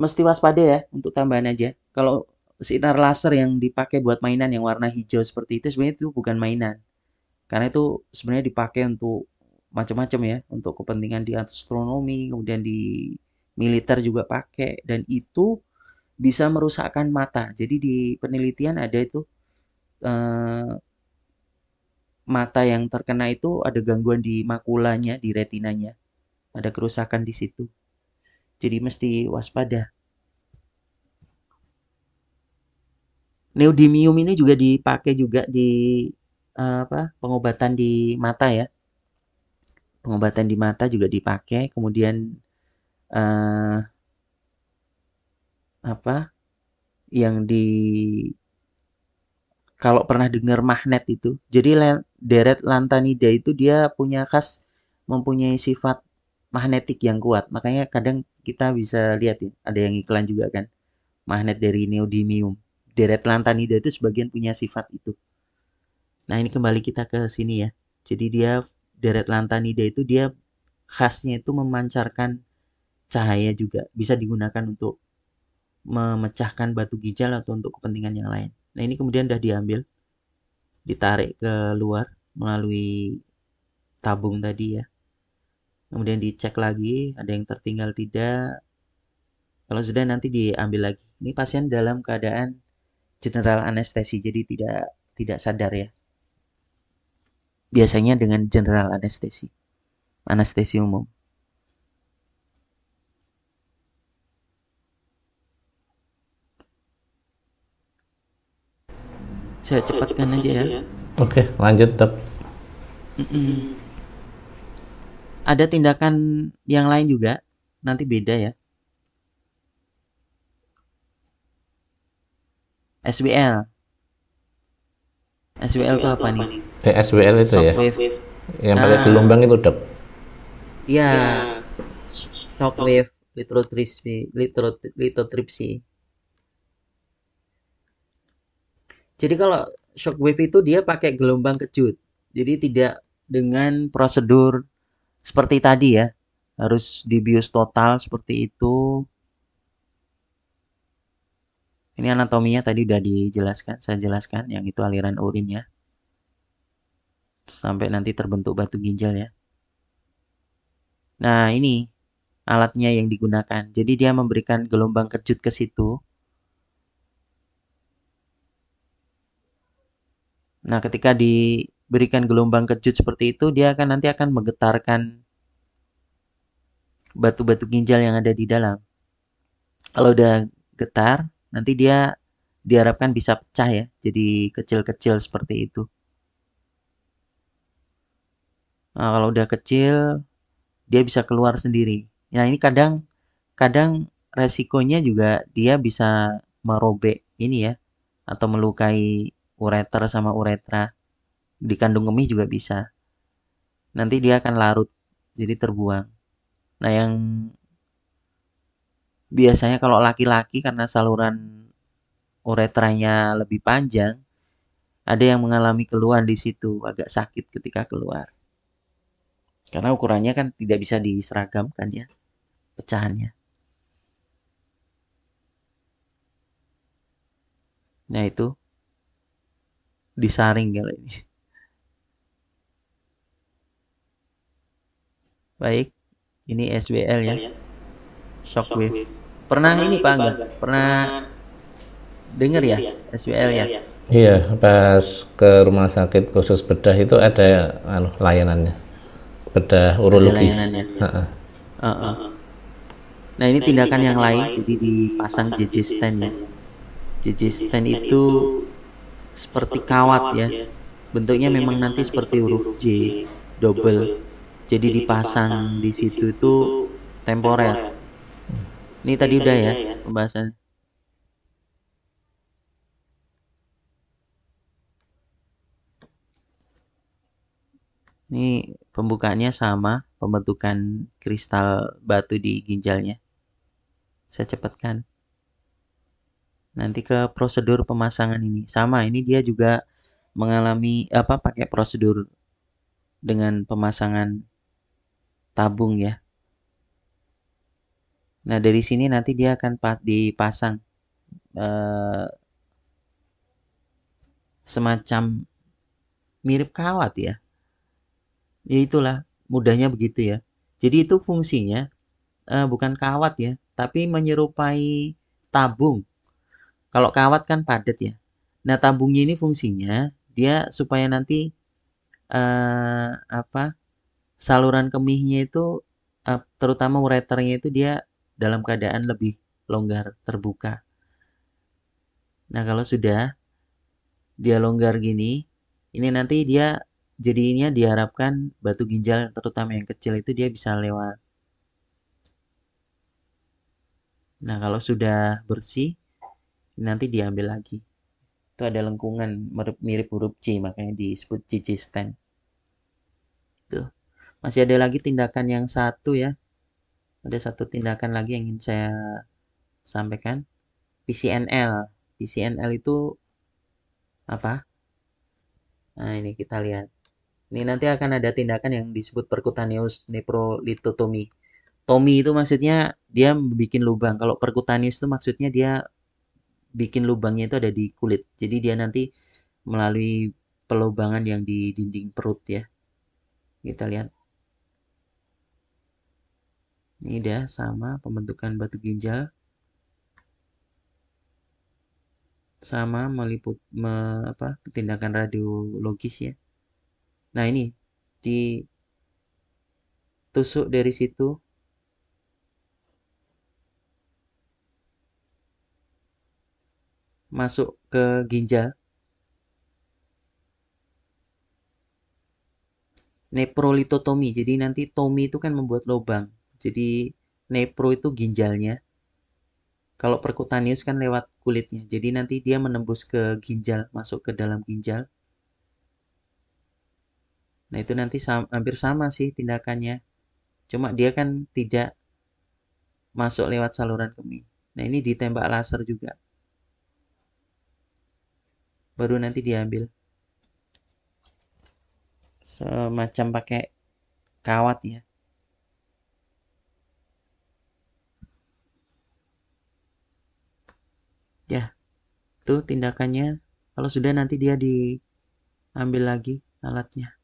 Mesti waspada ya untuk tambahan aja. Kalau sinar laser yang dipakai buat mainan yang warna hijau seperti itu sebenarnya itu bukan mainan. Karena itu sebenarnya dipakai untuk macam-macam ya, untuk kepentingan di astronomi, kemudian di militer juga pakai dan itu bisa merusakkan mata. Jadi di penelitian ada itu eh, mata yang terkena itu ada gangguan di makulanya, di retinanya. Ada kerusakan di situ. Jadi mesti waspada. Neodymium ini juga dipakai juga di apa? Pengobatan di mata ya. Pengobatan di mata juga dipakai. Kemudian eh, apa? Yang di kalau pernah dengar magnet itu. Jadi deret lantanida itu dia punya khas mempunyai sifat magnetik yang kuat. Makanya kadang kita bisa lihat ya, ada yang iklan juga kan. Magnet dari neodymium. Deret lantanida itu sebagian punya sifat itu. Nah, ini kembali kita ke sini ya. Jadi dia deret lantanida itu dia khasnya itu memancarkan cahaya juga. Bisa digunakan untuk memecahkan batu ginjal atau untuk kepentingan yang lain. Nah, ini kemudian sudah diambil, ditarik ke luar melalui tabung tadi ya. Kemudian dicek lagi, ada yang tertinggal tidak. Kalau sudah nanti diambil lagi. Ini pasien dalam keadaan general anestesi, jadi tidak sadar ya. Biasanya dengan general anestesi, anestesi umum. Saya cepatkan aja ya. Oke, lanjut dok. Mm-mm. Ada tindakan yang lain juga, nanti beda ya. SWL. SWL itu apa nih? SWL itu ya, Shockwave. yang pakai Ah, gelombang itu dok. ya, shockwave lithotripsy, lithotripsy. Jadi kalau shockwave itu dia pakai gelombang kejut. Jadi tidak dengan prosedur seperti tadi ya. Harus dibius total seperti itu. Ini anatominya tadi udah dijelaskan, saya jelaskan yang itu aliran urin ya. Sampai nanti terbentuk batu ginjal ya. Nah, ini alatnya yang digunakan. Jadi dia memberikan gelombang kejut ke situ. Nah, ketika diberikan gelombang kejut seperti itu, dia nanti akan menggetarkan batu-batu ginjal yang ada di dalam. Kalau udah getar, nanti dia diharapkan bisa pecah ya, jadi kecil-kecil seperti itu. Nah, kalau udah kecil, dia bisa keluar sendiri. Nah, ini kadang kadang resikonya juga dia bisa merobek ini ya, atau melukai ureter sama uretra. Di kandung kemih juga bisa. Nanti dia akan larut, jadi terbuang. Nah, yang biasanya kalau laki-laki karena saluran uretranya lebih panjang, ada yang mengalami keluhan di situ, agak sakit ketika keluar. Karena ukurannya kan tidak bisa diseragamkan ya, pecahannya. Nah, itu disaring kalau ini. Baik, ini SWL ya, shockwave. Pernah ini Pak Angga? Pernah dengar ya SWL ya? Iya, pas ke rumah sakit khusus bedah itu ada layanannya, bedah Ada urologi. layanannya. Ha-ha. Heeh. Nah, ini tindakan yang lain, jadi dipasang JJ stand ya. JJ stand itu seperti kawat ya. Bentuknya memang nanti seperti huruf J, double. Jadi dipasang di situ itu temporer. Ini tadi udah ya pembahasan. Ini pembukaannya sama, pembentukan kristal batu di ginjalnya. Saya cepatkan. Nanti ke prosedur pemasangan ini. Sama, ini dia juga mengalami apa pakai prosedur dengan pemasangan tabung ya. Nah, dari sini nanti dia akan dipasang eh, semacam mirip kawat ya. Ya itulah, mudahnya begitu ya. Jadi itu fungsinya bukan kawat ya, tapi menyerupai tabung. Kalau kawat kan padat ya. Nah, tabungnya ini fungsinya dia supaya nanti apa saluran kemihnya itu terutama ureternya itu dia dalam keadaan lebih longgar, terbuka. Nah, kalau sudah dia longgar gini, ini nanti dia jadinya diharapkan batu ginjal terutama yang kecil itu dia bisa lewat. Nah, kalau sudah bersih, nanti diambil lagi. Itu ada lengkungan mirip huruf C, makanya disebut CC stand. Tuh. Masih ada lagi tindakan yang satu ya. Ada satu tindakan lagi yang ingin saya sampaikan. PCNL. PCNL itu apa? Nah, ini kita lihat. Ini nanti akan ada tindakan yang disebut percutaneous nephrolithotomy. Tomi itu maksudnya dia bikin lubang. Kalau percutaneous itu maksudnya dia bikin lubangnya itu ada di kulit. Jadi dia nanti melalui pelubangan yang di dinding perut ya. Kita lihat. Ini dia sama pembentukan batu ginjal. Sama meliput tindakan radiologis ya. Nah, ini ditusuk dari situ masuk ke ginjal. Neprolitotomi. Jadi nanti tomi itu kan membuat lubang. Jadi nepro itu ginjalnya. Kalau percutaneous kan lewat kulitnya. Jadi nanti dia menembus ke ginjal, masuk ke dalam ginjal. Nah, itu nanti hampir sama sih tindakannya. Cuma dia kan tidak masuk lewat saluran kemih. Nah, ini ditembak laser juga. Baru nanti diambil. Semacam pakai kawat ya. Ya, itu tindakannya. Kalau sudah nanti dia diambil lagi alatnya.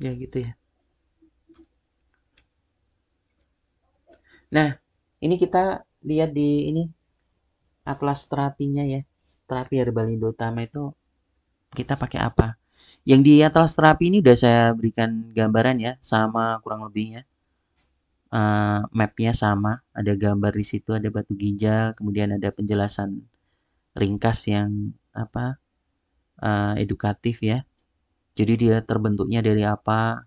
Ya gitu ya. Nah, ini kita lihat di ini atlas terapinya ya. Terapi herbal Indotama itu kita pakai apa? Yang di atlas terapi ini udah saya berikan gambaran ya, sama kurang lebihnya. Mapnya sama, ada gambar di situ, ada batu ginjal, kemudian ada penjelasan ringkas yang apa edukatif ya. Jadi dia terbentuknya dari apa,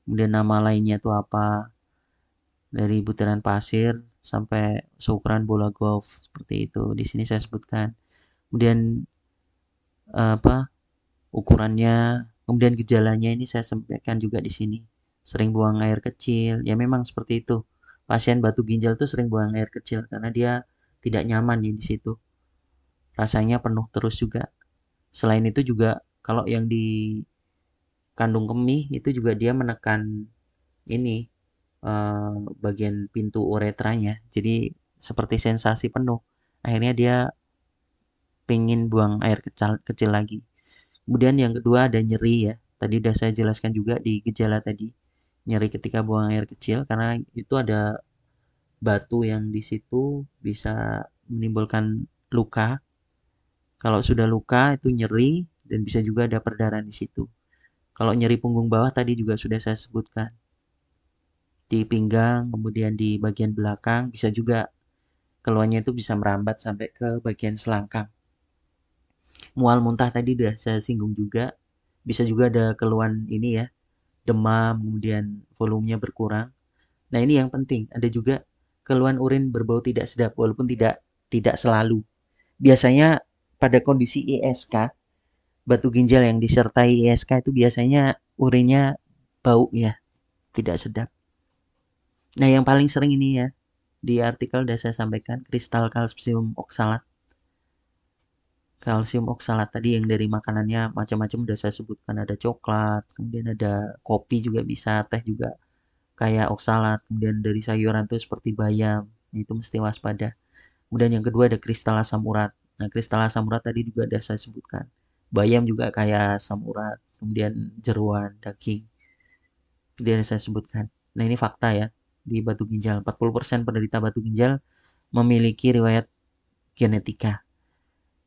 kemudian nama lainnya itu apa, dari butiran pasir sampai seukuran bola golf seperti itu. Di sini saya sebutkan. Kemudian apa ukurannya, kemudian gejalanya ini saya sampaikan juga di sini. Sering buang air kecil, ya memang seperti itu. Pasien batu ginjal itu sering buang air kecil karena dia tidak nyaman ya di situ. Rasanya penuh terus juga. Selain itu juga kalau yang di kandung kemih itu juga dia menekan ini bagian pintu uretranya. Jadi seperti sensasi penuh. Akhirnya dia pengen buang air kecil lagi. Kemudian yang kedua ada nyeri ya. Tadi udah saya jelaskan juga di gejala tadi. Nyeri ketika buang air kecil karena itu ada batu yang di situ bisa menimbulkan luka. Kalau sudah luka itu nyeri dan bisa juga ada perdarahan di situ. Kalau nyeri punggung bawah tadi juga sudah saya sebutkan. Di pinggang, kemudian di bagian belakang bisa juga keluarnya itu bisa merambat sampai ke bagian selangkang. Mual muntah tadi udah saya singgung juga. Bisa juga ada keluhan ini ya, demam, kemudian volumenya berkurang. Nah, ini yang penting. Ada juga keluhan urin berbau tidak sedap walaupun tidak selalu. Biasanya pada kondisi ISK, batu ginjal yang disertai ISK itu biasanya urinnya bau ya, tidak sedap. Nah, yang paling sering ini ya, di artikel sudah saya sampaikan, kristal kalsium oksalat. Kalsium oksalat tadi yang dari makanannya macam-macam udah saya sebutkan, ada coklat, kemudian ada kopi juga bisa, teh juga kayak oksalat, kemudian dari sayuran tuh seperti bayam, itu mesti waspada. Kemudian yang kedua ada kristal asam urat. Nah, kristal asam urat tadi juga udah saya sebutkan. Bayam juga kayak asam urat, kemudian jeruan, daging. Kemudian saya sebutkan. Nah, ini fakta ya di batu ginjal. 40% penderita batu ginjal memiliki riwayat genetika.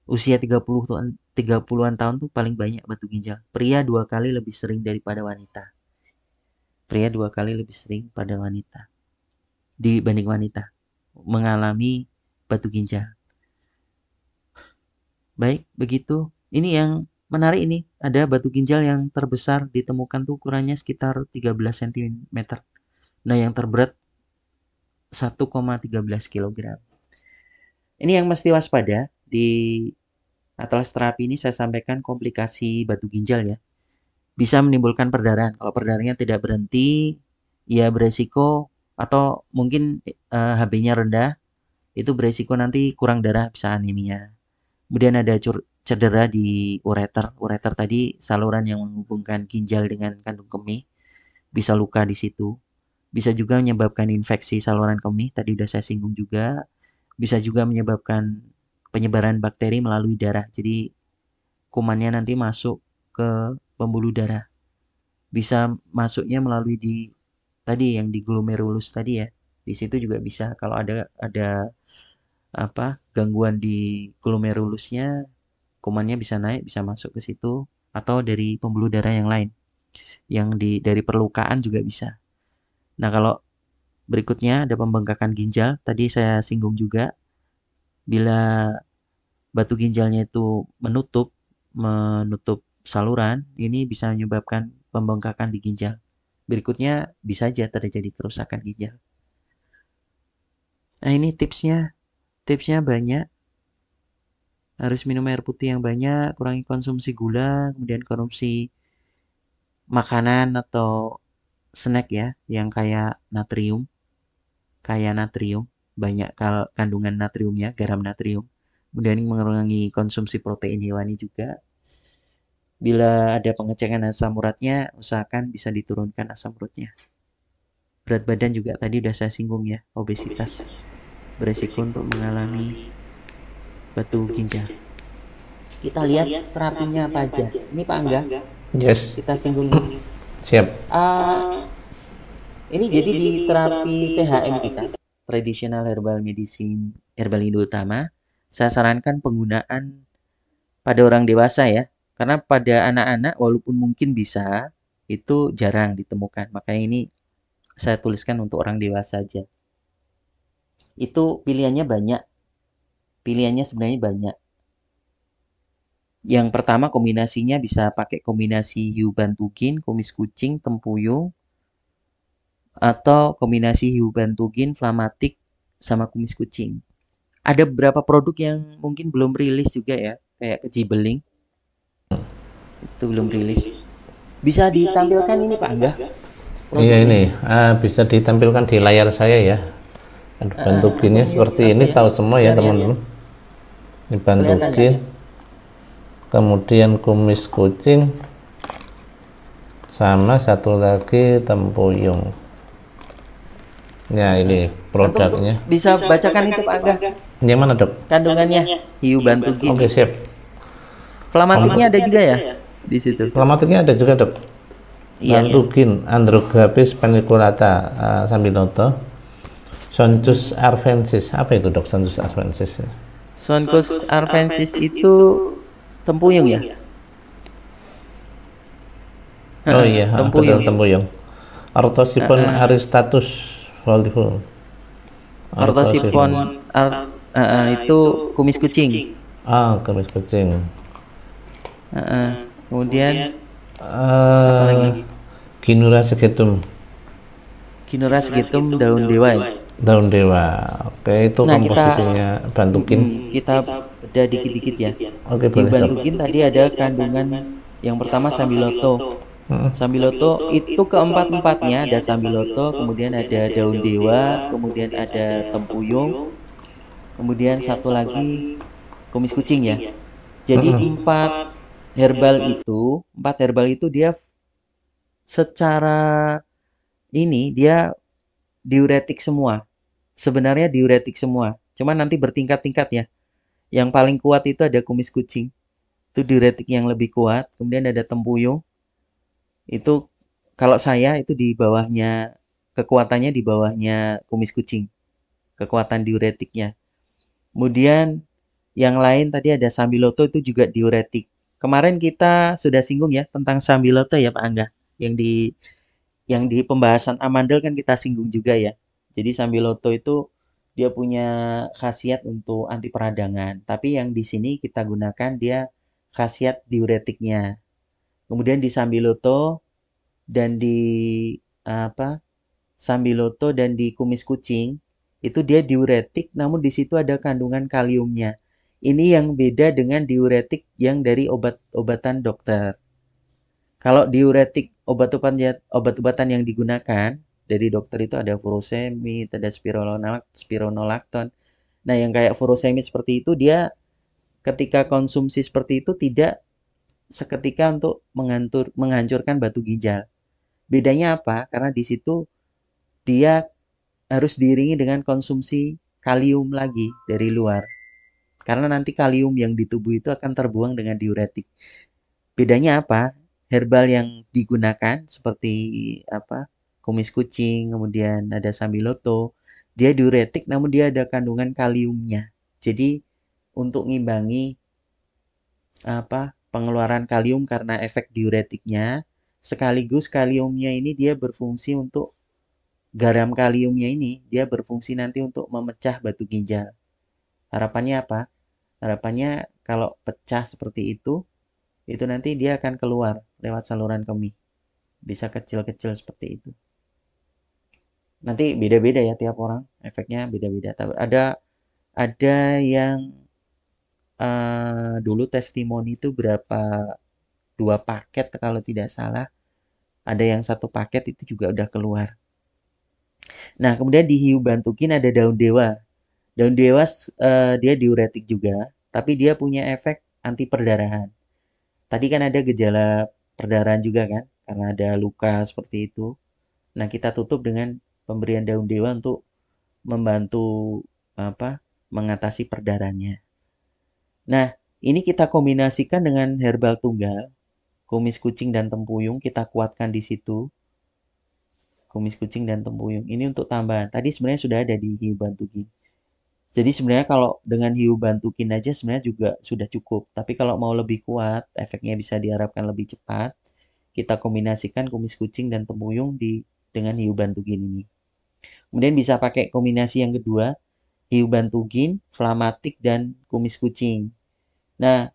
Usia 30-an tahun tuh paling banyak batu ginjal. Pria 2 kali lebih sering daripada wanita. Pria 2 kali lebih sering pada wanita dibanding wanita mengalami batu ginjal. Baik, begitu. Ini yang menarik ini. Ada batu ginjal yang terbesar ditemukan tuh ukurannya sekitar 13 cm. Nah, yang terberat 1,13 kg. Ini yang mesti waspada. Di atlas terapi ini saya sampaikan komplikasi batu ginjal ya. Bisa menimbulkan perdarahan. Kalau perdarahannya tidak berhenti, ya beresiko atau mungkin HB-nya rendah, itu beresiko nanti kurang darah, bisa anemia. Kemudian ada cedera di ureter. Ureter tadi saluran yang menghubungkan ginjal dengan kandung kemih. Bisa luka di situ. Bisa juga menyebabkan infeksi saluran kemih. Tadi udah saya singgung juga. Bisa juga menyebabkan penyebaran bakteri melalui darah. Jadi kumannya nanti masuk ke pembuluh darah. Bisa masuknya melalui di tadi yang di glomerulus tadi ya. Di situ juga bisa kalau ada gangguan di glomerulusnya, kumannya bisa naik, bisa masuk ke situ atau dari pembuluh darah yang lain. Yang dari perlukaan juga bisa. Nah, kalau berikutnya ada pembengkakan ginjal, tadi saya singgung juga. Bila batu ginjalnya itu menutup saluran, ini bisa menyebabkan pembengkakan di ginjal. Berikutnya bisa saja terjadi kerusakan ginjal. Nah, ini tipsnya banyak. Harus minum air putih yang banyak, kurangi konsumsi gula, kemudian konsumsi makanan atau snack ya yang kayak natrium, banyak kandungan natriumnya, garam natrium. Kemudian mengurangi konsumsi protein hewani juga. Bila ada pengecekan asam uratnya, usahakan bisa diturunkan asam uratnya. Berat badan juga tadi udah saya singgung ya, obesitas beresiko untuk mengalami batu ginjal. Kita lihat terapinya apa aja. Ini Pak Angga. Yes. Kita singgung ini. Siap. Ini jadi di terapi THM kita. tradisional herbal medicine, herbal Indo utama, saya sarankan penggunaan pada orang dewasa ya. Karena pada anak-anak walaupun mungkin bisa, itu jarang ditemukan. Makanya ini saya tuliskan untuk orang dewasa aja. Itu pilihannya banyak. Pilihannya sebenarnya banyak. Yang pertama kombinasinya bisa pakai kombinasi hiu bantugin, kumis kucing, tempuyung, atau kombinasi hiu bantugin, flamatik, sama kumis kucing. Ada beberapa produk yang mungkin belum rilis juga ya, kayak kejibeling, itu belum rilis. Bisa ditampilkan ini Pak Angga? Iya ini bisa ditampilkan di layar saya ya. Bantuginnya seperti ini, tahu semua ya teman-teman. Ini bantugin, kemudian kumis kucing, sama satu lagi tempuyung. Ya ini produknya. Bisa bacakan itu Pak Angga? Yang mana dok? Kandungannya hiu bantugin. Oke siap. Flamatiknya ada juga ya di situ. Flamatiknya ada juga dok. Bantugin, Andrographis paniculata, Sambiloto, Sonchus arvensis. Apa itu dok Sonchus arvensis? Sonchus arvensis itu tempuyung ya? Oh iya, tempuyung. Tempuyung. Orthosiphon aristatus voltivul. Orthosiphon itu kumis kucing. Kumis kucing. Kemudian Ginura segetum. Ginura segetum daun dewa ya? Daun dewa. Oke, itu komposisinya bantugin. Kita beda dikit-dikit ya. Oke, boleh. Bantugin tadi ada kandungan yang pertama sambiloto. Sambiloto itu keempat-empatnya ada sambiloto, kemudian ada daun dewa, kemudian ada tempuyung, kemudian satu lagi kumis kucing ya. Jadi empat herbal itu dia secara ini dia diuretik semua. Sebenarnya diuretik semua. Cuma nanti bertingkat-tingkat ya. Yang paling kuat itu ada kumis kucing. Itu diuretik yang lebih kuat. Kemudian ada tempuyung. Itu kalau saya itu di bawahnya, kekuatannya di bawahnya kumis kucing. Kekuatan diuretiknya. Kemudian yang lain tadi ada sambiloto itu juga diuretik. Kemarin kita sudah singgung ya tentang sambiloto ya Pak Angga. Yang di pembahasan amandel kan kita singgung juga ya. Jadi sambiloto itu dia punya khasiat untuk anti peradangan. Tapi yang di sini kita gunakan dia khasiat diuretiknya. Kemudian di sambiloto dan di sambiloto dan di kumis kucing itu dia diuretik, namun di situ ada kandungan kaliumnya. Ini yang beda dengan diuretik yang dari obat-obatan dokter. Kalau diuretik obat-obatan yang digunakan dari dokter itu ada furosemid, ada spironolakton. Nah, yang kayak furosemid seperti itu dia ketika konsumsi seperti itu tidak seketika untuk menghancurkan batu ginjal. Bedanya apa? Karena di situ dia harus diiringi dengan konsumsi kalium lagi dari luar. Karena nanti kalium yang di tubuh itu akan terbuang dengan diuretik. Bedanya apa? Herbal yang digunakan seperti kumis kucing, kemudian ada sambiloto, dia diuretik namun dia ada kandungan kaliumnya. Jadi untuk ngimbangi pengeluaran kalium karena efek diuretiknya, sekaligus kaliumnya ini dia berfungsi untuk garam kaliumnya ini dia berfungsi nanti untuk memecah batu ginjal. Harapannya apa? Harapannya kalau pecah seperti itu nanti dia akan keluar lewat saluran kemih. Bisa kecil-kecil seperti itu. Nanti beda-beda ya tiap orang, efeknya beda-beda. Ada yang dulu testimoni itu berapa 2 paket kalau tidak salah. Ada yang 1 paket itu juga udah keluar. Nah, kemudian di hiu bantugin ada daun dewa. Daun dewa dia diuretik juga, tapi dia punya efek anti perdarahan. Tadi kan ada gejala perdarahan juga kan, karena ada luka seperti itu. Nah, kita tutup dengan pemberian daun dewa untuk membantu mengatasi perdarahannya. Nah, ini kita kombinasikan dengan herbal tunggal, kumis kucing dan tempuyung, kita kuatkan di situ. kumis kucing dan tempuyung. Ini untuk tambahan. Tadi sebenarnya sudah ada di hiu bantukin. Jadi sebenarnya kalau dengan hiu bantukin aja sebenarnya juga sudah cukup. Tapi kalau mau lebih kuat, efeknya bisa diharapkan lebih cepat. Kita kombinasikan kumis kucing dan tempuyung dengan hiu bantukin ini. Kemudian bisa pakai kombinasi yang kedua, hiu bantugin, flamatik, dan kumis kucing. Nah,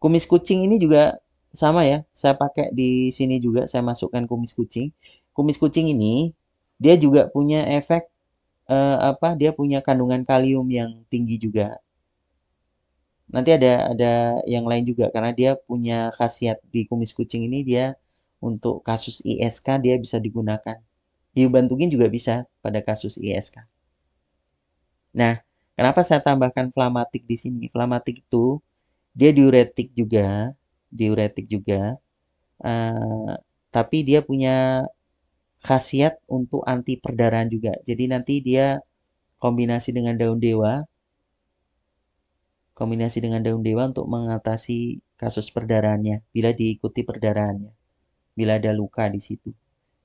kumis kucing ini juga sama ya, saya pakai di sini juga, saya masukkan kumis kucing. Kumis kucing ini dia juga punya efek dia punya kandungan kalium yang tinggi juga. Nanti ada yang lain juga karena dia punya khasiat di kumis kucing ini dia untuk kasus ISK dia bisa digunakan. Hiu bantugin juga bisa pada kasus ISK. Nah, kenapa saya tambahkan flamatik di sini? Flamatik itu dia diuretik juga, eh, tapi dia punya khasiat untuk anti perdarahan juga. Jadi nanti dia kombinasi dengan daun dewa, untuk mengatasi kasus perdarahannya bila diikuti perdarahannya, bila ada luka di situ.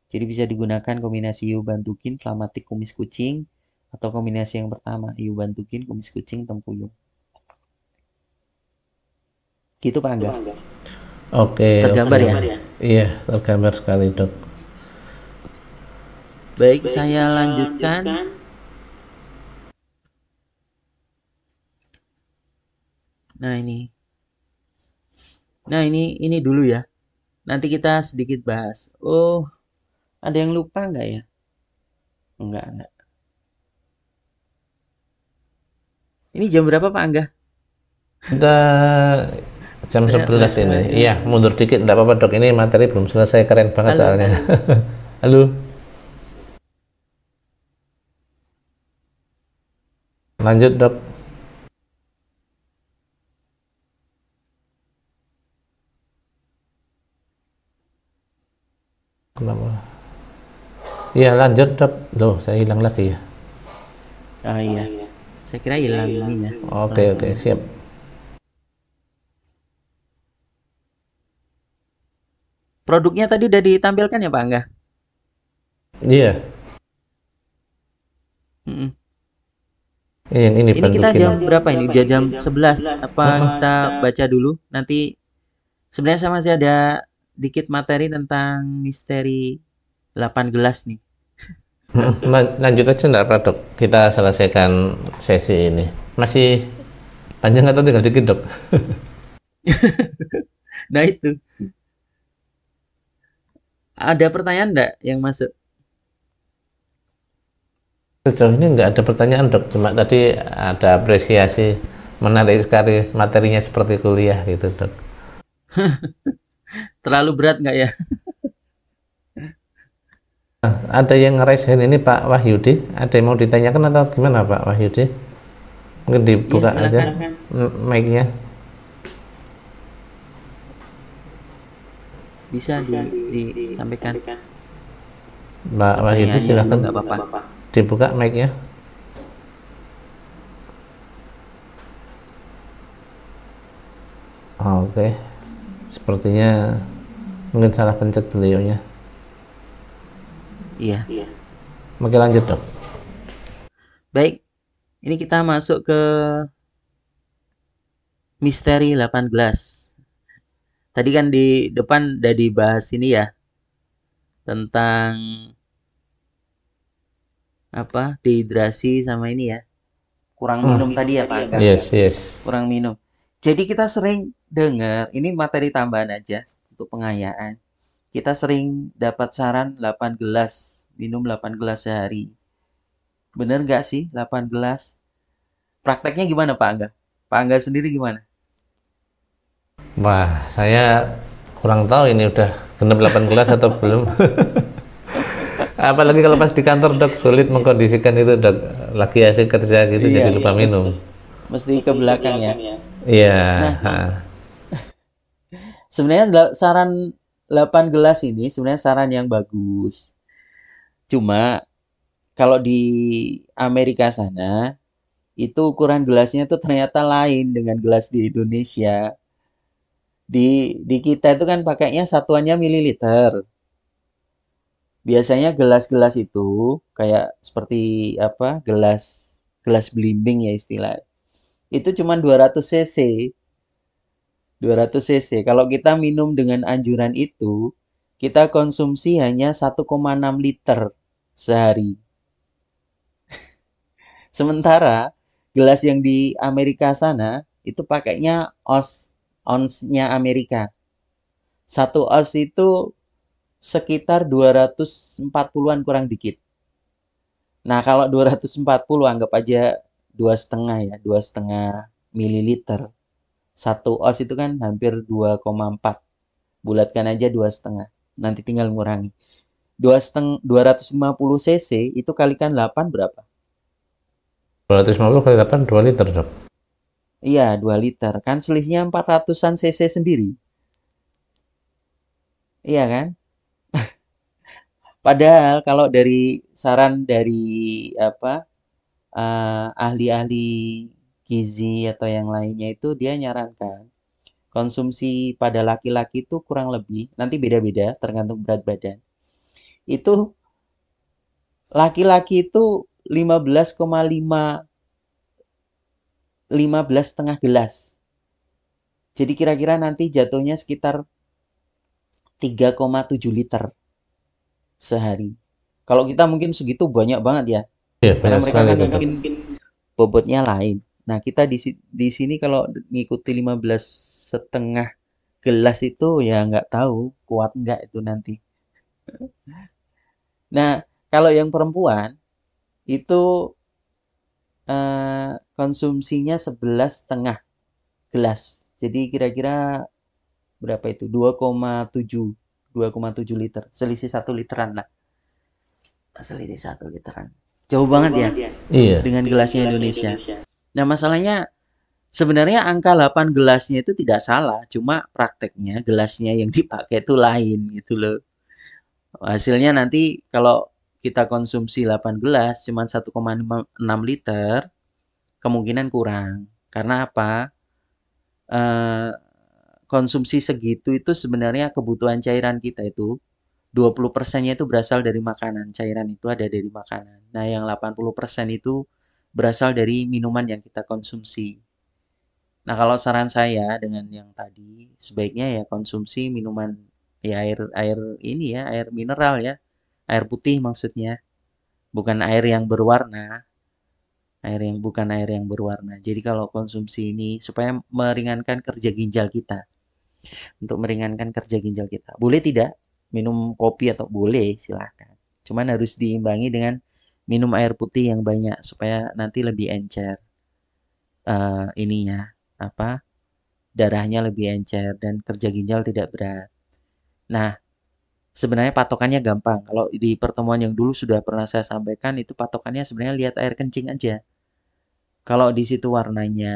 Jadi bisa digunakan kombinasi hiu bantukin, flamatik, kumis kucing, atau kombinasi yang pertama, hiu bantukin, kumis kucing, tempuyung. Gitu Pak Angga. Oke, Tergambar oke. ya? Iya, tergambar sekali, Dok. Baik, saya lanjutkan. Nah, ini dulu ya. Nanti kita sedikit bahas. Oh, ada yang lupa nggak ya? Enggak. Ini jam berapa Pak Angga? Kita jam Saya 11 baca ini. ya. Iya, mundur dikit enggak apa-apa, Dok. Ini materi belum selesai, keren banget Halo. soalnya. Halo. Lanjut, Dok. Kenapa? Iya, lanjut, Dok. Loh, saya hilang lagi ya. Oh iya. Saya kira hilang ininya. Oke, siap. Produknya tadi udah ditampilkan ya Pak Angga? Iya. Mm-mm. Yang ini Ini kita bentukin. jam berapa ini? Udah jam 11. Apa kita baca dulu? Nanti sebenarnya saya masih ada dikit materi tentang misteri 8 gelas nih. Lanjut aja enggak apa, Dok? Kita selesaikan sesi ini. Masih panjang atau tinggal dikit, Dok? Nah itu. Ada pertanyaan enggak yang masuk? Sejauh ini nggak ada pertanyaan, Dok. Cuma tadi ada apresiasi menarik sekali materinya seperti kuliah gitu, Dok. Terlalu berat nggak ya? Ada yang nge-raise hand ini Pak Wahyudi. Ada yang mau ditanyakan atau gimana Pak Wahyudi? Mungkin dibuka Ya, aja silakan. mic-nya. Bisa disampaikan. Mbak Wahyudi Pertanyaannya silakan nggak apa-apa. dibuka mic-nya. Oke. Sepertinya mungkin salah pencet beliaunya. Iya. Oke, lanjut, Dok. Baik. Ini kita masuk ke misteri 18. Tadi kan di depan udah dibahas ini ya tentang apa? Dehidrasi sama ini ya. Kurang minum tadi ya Pak Angga. Yes. Kurang minum. Jadi kita sering dengar, ini materi tambahan aja untuk pengayaan. Kita sering dapat saran 8 gelas, minum 8 gelas sehari. Bener nggak sih 8 gelas? Prakteknya gimana Pak Angga? Pak Angga sendiri gimana? Wah, saya kurang tahu ini udah genap 8 gelas atau belum. Apalagi kalau pas di kantor, Dok, sulit mengkondisikan itu, Dok. Lagi asik kerja gitu jadi lupa minum. Mesti ke belakang ya. Iya. Sebenarnya saran 8 gelas ini sebenarnya saran yang bagus. Cuma kalau di Amerika sana itu ukuran gelasnya tuh ternyata lain dengan gelas di Indonesia. Di kita itu kan pakainya satuannya mililiter. Biasanya gelas-gelas itu kayak seperti apa? Gelas gelas belimbing ya istilah. Itu cuma 200 cc. 200 cc. Kalau kita minum dengan anjuran itu, kita konsumsi hanya 1,6 liter sehari. Sementara gelas yang di Amerika sana itu pakainya ons-nya Amerika. Satu ons itu sekitar 240-an kurang dikit. Nah, kalau 240 anggap aja dua setengah ya, 2,5 mililiter. Satu ons itu kan hampir 2,4. Bulatkan aja 2,5. Nanti tinggal ngurangi. 250 cc itu kalikan 8 berapa? 250 kali 8, 2 liter, Dok. Iya, 2 liter. Kan selisihnya 400-an cc sendiri. Iya kan? Padahal kalau dari saran dari apa ahli-ahli gizi atau yang lainnya itu dia nyarankan konsumsi pada laki-laki itu kurang lebih nanti beda-beda tergantung berat badan. Itu laki-laki itu 15,5 15 setengah gelas. Jadi kira-kira nanti jatuhnya sekitar 3,7 liter sehari. Kalau kita mungkin segitu banyak banget ya. Iya, Karena banyak mereka sekali kan itu, Dok. mungkin bobotnya lain. Nah, kita di sini kalau ngikuti 15 setengah gelas itu ya nggak tahu kuat nggak itu nanti. Nah, kalau yang perempuan itu konsumsinya 11 setengah gelas. Jadi kira-kira berapa itu? 2,7 liter. Selisih 1 literan lah. Selisih 1 literan. Jauh banget ya Iya. dengan gelasnya Indonesia. Nah, masalahnya sebenarnya angka 8 gelasnya itu tidak salah, cuma prakteknya gelasnya yang dipakai itu lain gitu loh. Hasilnya nanti kalau kita konsumsi 8 gelas cuma 1,6 liter, kemungkinan kurang. Karena apa? Eh, Konsumsi segitu itu sebenarnya kebutuhan cairan kita itu 20%-nya itu berasal dari makanan. Cairan itu ada dari makanan. Nah, yang 80% itu berasal dari minuman yang kita konsumsi. Nah, kalau saran saya dengan yang tadi, sebaiknya ya konsumsi minuman ya air air ini ya, air mineral ya. Air putih maksudnya, bukan air yang berwarna, air yang berwarna. Jadi kalau konsumsi ini supaya meringankan kerja ginjal kita, untuk meringankan kerja ginjal kita. Boleh tidak minum kopi atau boleh silahkan. Cuman harus diimbangi dengan minum air putih yang banyak supaya nanti lebih encer ininya apa darahnya lebih encer dan kerja ginjal tidak berat. Nah, sebenarnya patokannya gampang. Kalau di pertemuan yang dulu sudah pernah saya sampaikan itu patokannya sebenarnya lihat air kencing aja. Kalau di situ warnanya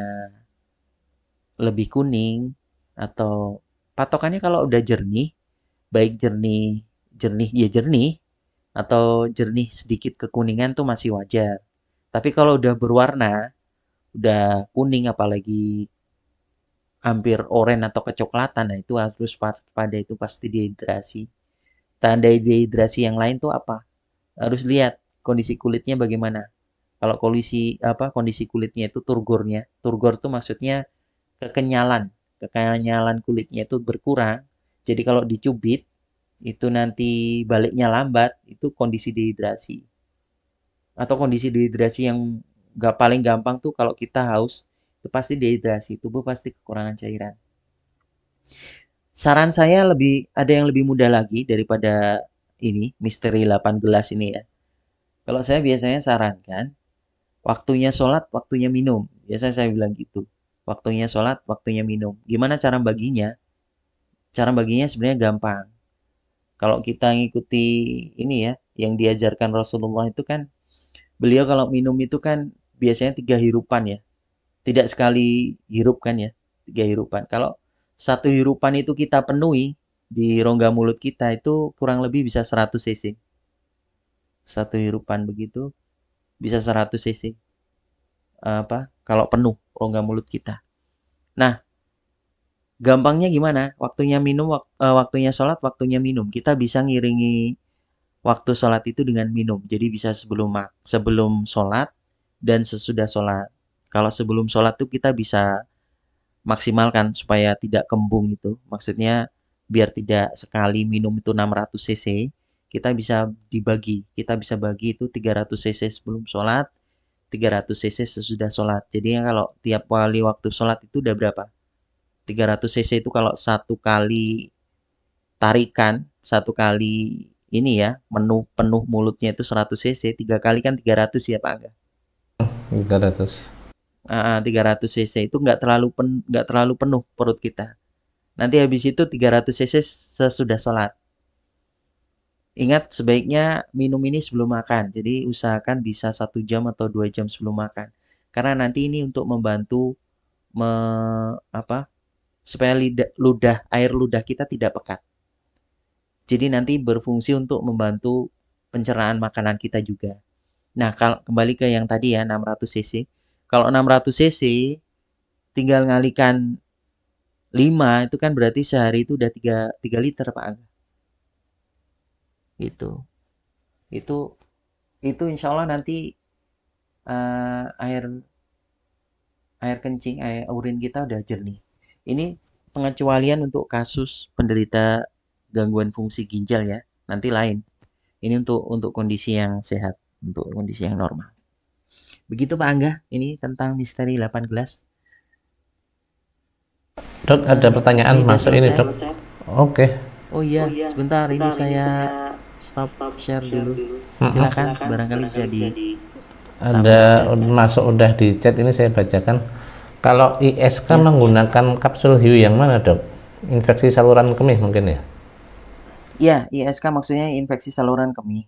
lebih kuning atau patokannya kalau udah jernih, baik jernih jernih ya jernih atau jernih sedikit kekuningan tuh masih wajar. Tapi kalau udah berwarna, udah kuning apalagi hampir oranye atau kecoklatan, nah itu harus pada itu pasti dehidrasi. Tanda dehidrasi yang lain tuh apa? Harus lihat kondisi kulitnya bagaimana. Kalau kondisi kulitnya itu turgornya. Turgor tuh maksudnya kekenyalan. Kekenyalan kulitnya itu berkurang. Jadi kalau dicubit itu nanti baliknya lambat, itu kondisi dehidrasi. Atau kondisi dehidrasi yang nggak paling gampang tuh kalau kita haus, itu pasti dehidrasi, tubuh pasti kekurangan cairan. Saran saya ada yang lebih mudah lagi daripada ini, misteri 8 gelas ini ya. Kalau saya biasanya sarankan, waktunya sholat, waktunya minum. Biasanya saya bilang gitu. Waktunya sholat, waktunya minum. Gimana cara baginya? Cara baginya sebenarnya gampang. Kalau kita ngikuti ini ya, yang diajarkan Rasulullah itu kan, beliau kalau minum itu kan biasanya 3 hirupan ya. Tidak sekali hirup kan ya, 3 hirupan. Kalau satu hirupan itu kita penuhi di rongga mulut kita itu kurang lebih bisa 100 cc. Satu hirupan begitu bisa 100 cc. Kalau penuh rongga mulut kita. Nah, gampangnya gimana? Waktunya minum, waktunya sholat, waktunya minum. Kita bisa ngiringi waktu sholat itu dengan minum. Jadi bisa sebelum sholat dan sesudah sholat. Kalau sebelum sholat tuh kita bisa maksimalkan supaya tidak kembung itu. Maksudnya biar tidak sekali minum itu 600 cc, kita bisa bagi itu 300 cc sebelum sholat, 300 cc sesudah sholat. Jadi kalau tiap kali waktu sholat itu udah berapa? 300 cc itu kalau satu kali tarikan, satu kali ini ya, penuh mulutnya itu 100 cc, 3 kali kan 300 ya Pak Angga. 300. 300 cc itu nggak terlalu penuh perut kita. Nanti habis itu 300 cc sesudah sholat. Ingat sebaiknya minum ini sebelum makan. Jadi usahakan bisa 1 jam atau 2 jam sebelum makan. Karena nanti ini untuk membantu me, apa supaya air ludah kita tidak pekat. Jadi nanti berfungsi untuk membantu pencernaan makanan kita juga. Nah, kalau kembali ke yang tadi ya 600 cc. Kalau 600 cc tinggal ngalikan 5 itu kan berarti sehari itu udah 3 liter Pak Angga. Gitu. Itu itu insya Allah nanti air air kencing, air urin kita udah jernih. Ini pengecualian untuk kasus penderita gangguan fungsi ginjal ya. Nanti lain. Ini untuk kondisi yang sehat, untuk kondisi yang normal. Begitu Pak Angga, ini tentang misteri 8 gelas. Dok, ada pertanyaan Ini udah masuk ini, Dok. selesai. Oke. Oh iya, sebentar ini saya stop share dulu. Silakan, barangkali bisa di Ada masuk udah di chat ini saya bacakan. Kalau ISK menggunakan kapsul hiu yang mana, Dok? Infeksi saluran kemih mungkin ya? Ya, ISK maksudnya infeksi saluran kemih.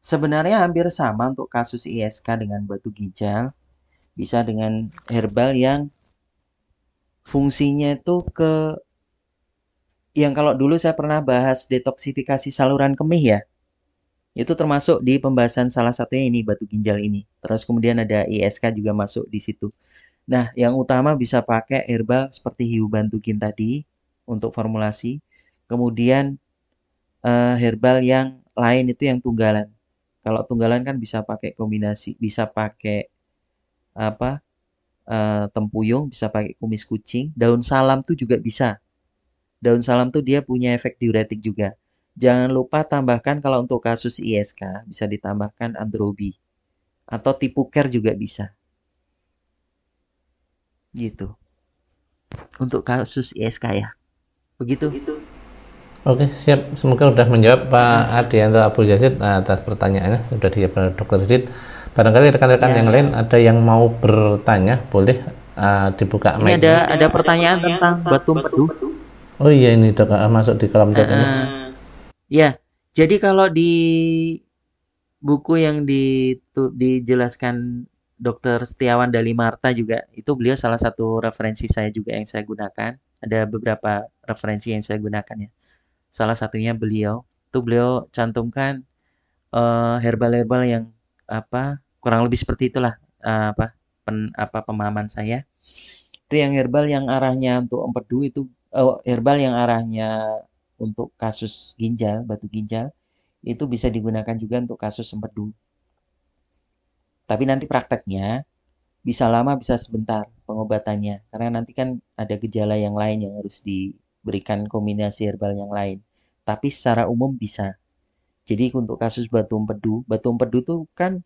Sebenarnya hampir sama untuk kasus ISK dengan batu ginjal. Bisa dengan herbal yang fungsinya itu yang kalau dulu saya pernah bahas detoksifikasi saluran kemih ya. Itu termasuk di pembahasan salah satunya ini batu ginjal ini. Terus kemudian ada ISK juga masuk di situ. Nah, yang utama bisa pakai herbal seperti hiu bantugin tadi untuk formulasi. Kemudian herbal yang lain itu yang tunggalan. Kalau tunggalan kan bisa pakai kombinasi, bisa pakai apa? Tempuyung, bisa pakai kumis kucing, daun salam tuh juga bisa. Daun salam tuh dia punya efek diuretik juga. Jangan lupa tambahkan kalau untuk kasus ISK bisa ditambahkan androbi atau tipuker juga bisa. Gitu. Untuk kasus ISK ya. Begitu. Oke, siap. Semoga sudah menjawab Pak Adianto Abdul Yazid atas pertanyaannya. Sudah dijawab oleh Dr. Didit. Barangkali rekan-rekan yang lain ada yang mau bertanya, boleh dibuka mic. Ini ada pertanyaan tentang batu empedu. Oh iya, ini Dok, masuk di kolom chat ini. Ya, jadi kalau di buku yang dijelaskan Dr. Setiawan Dalimarta juga, itu beliau salah satu referensi saya juga yang saya gunakan. Ada beberapa referensi yang saya gunakan ya. Salah satunya beliau cantumkan herbal-herbal yang kurang lebih seperti itulah pemahaman saya. Itu yang herbal yang arahnya untuk empedu itu herbal yang arahnya untuk kasus ginjal, batu ginjal itu bisa digunakan juga untuk kasus empedu. Tapi nanti prakteknya bisa lama bisa sebentar pengobatannya karena nanti kan ada gejala yang lain yang harus diberikan kombinasi herbal yang lain. Tapi secara umum bisa. Jadi untuk kasus batu empedu tuh kan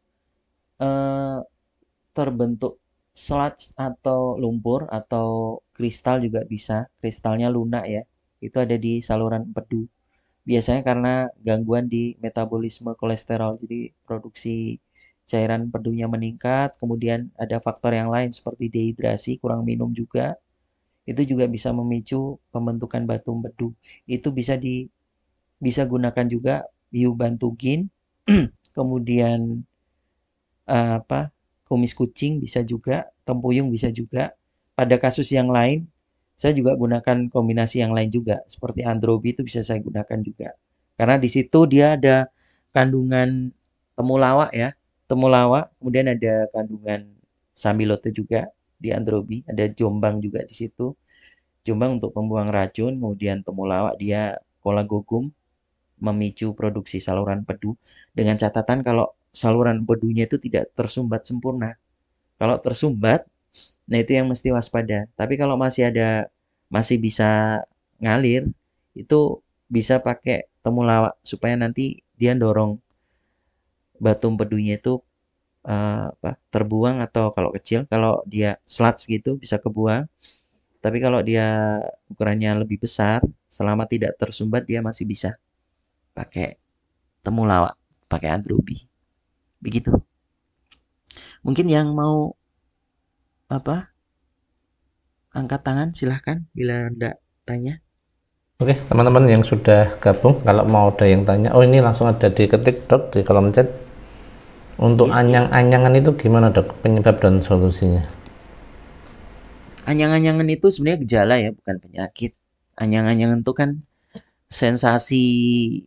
terbentuk sludge atau lumpur atau kristal juga bisa. Kristalnya lunak ya. Itu ada di saluran empedu. Biasanya karena gangguan di metabolisme kolesterol. Jadi produksi cairan empedunya meningkat. Kemudian ada faktor yang lain seperti dehidrasi, kurang minum juga. Itu juga bisa memicu pembentukan batu empedu. Itu bisa gunakan juga hiu bantugin, kemudian kumis kucing bisa juga, tempuyung bisa juga. Pada kasus yang lain, saya juga gunakan kombinasi yang lain juga, seperti androbi itu bisa saya gunakan juga. Karena di situ dia ada kandungan temulawak ya, temulawak, kemudian ada kandungan sambiloto juga di androbi, ada jombang juga di situ. Jombang untuk pembuang racun, kemudian temulawak dia kolagokum memicu produksi saluran empedu dengan catatan kalau saluran empedunya itu tidak tersumbat sempurna. Kalau tersumbat, nah itu yang mesti waspada. Tapi kalau masih bisa ngalir, itu bisa pakai temulawak supaya nanti dia dorong batu empedunya itu terbuang, atau kalau kecil, kalau dia sludge gitu bisa kebuang. Tapi kalau dia ukurannya lebih besar, selama tidak tersumbat dia masih bisa pakai temulawak, pakai antrobi. Begitu. Mungkin yang mau apa? Angkat tangan silahkan bila Anda tanya. Oke, teman-teman yang sudah gabung, kalau mau ada yang tanya, oh ini langsung ada diketik dok di kolom chat. Untuk anyang-anyangan itu gimana dok, penyebab dan solusinya? Anyang-anyangan itu sebenarnya gejala ya, bukan penyakit. Anyang-anyangan itu kan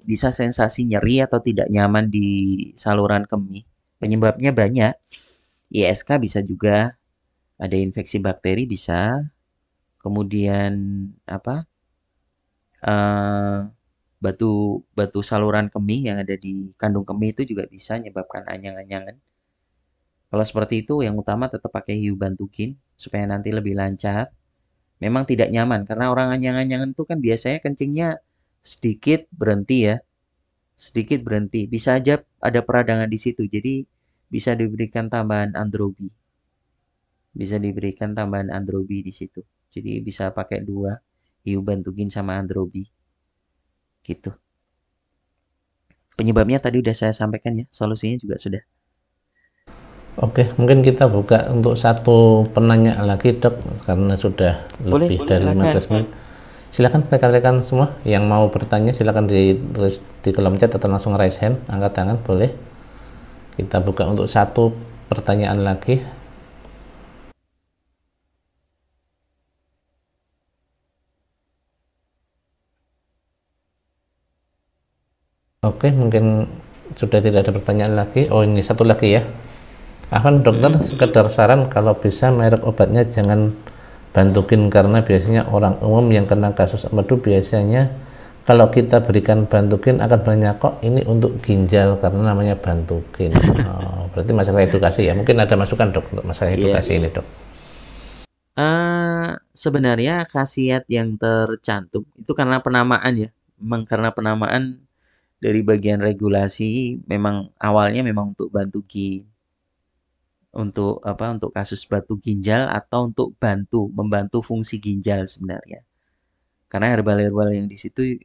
bisa sensasi nyeri atau tidak nyaman di saluran kemih. Penyebabnya banyak. ISK bisa juga, ada infeksi bakteri bisa, kemudian apa? eh, batu saluran kemih yang ada di kandung kemih itu juga bisa menyebabkan anyang-anyangan. Kalau seperti itu, yang utama tetap pakai hiu bantukin supaya nanti lebih lancar. Memang tidak nyaman karena orang anyang-anyangan itu kan biasanya kencingnya sedikit berhenti ya, sedikit berhenti. Bisa aja ada peradangan di situ. Jadi bisa diberikan tambahan androbi. Bisa diberikan tambahan androbi di situ. Jadi bisa pakai dua, hiu bantukin sama androbi. Gitu. Penyebabnya tadi udah saya sampaikan ya, solusinya juga sudah. Oke, mungkin kita buka untuk satu penanya lagi dok, karena sudah lebih dari 15 menit. Silakan rekan-rekan semua yang mau bertanya, silakan di kolom chat atau langsung raise hand, angkat tangan boleh. Kita buka untuk satu pertanyaan lagi. Oke, mungkin sudah tidak ada pertanyaan lagi. Oh ini satu lagi ya. Afan dokter, sekedar saran kalau bisa merek obatnya jangan bantukin, karena biasanya orang umum yang kena kasus empedu biasanya kalau kita berikan bantukin akan banyak kok ini untuk ginjal karena namanya bantukin. Oh, berarti masalah edukasi ya. Mungkin ada masukan dok untuk masalah edukasi ini dok. Sebenarnya khasiat yang tercantum itu karena penamaan ya. Memang karena penamaan dari bagian regulasi, memang awalnya memang untuk bantukin. Untuk apa? Untuk kasus batu ginjal atau untuk membantu fungsi ginjal sebenarnya. Karena herbal-herbal yang di situ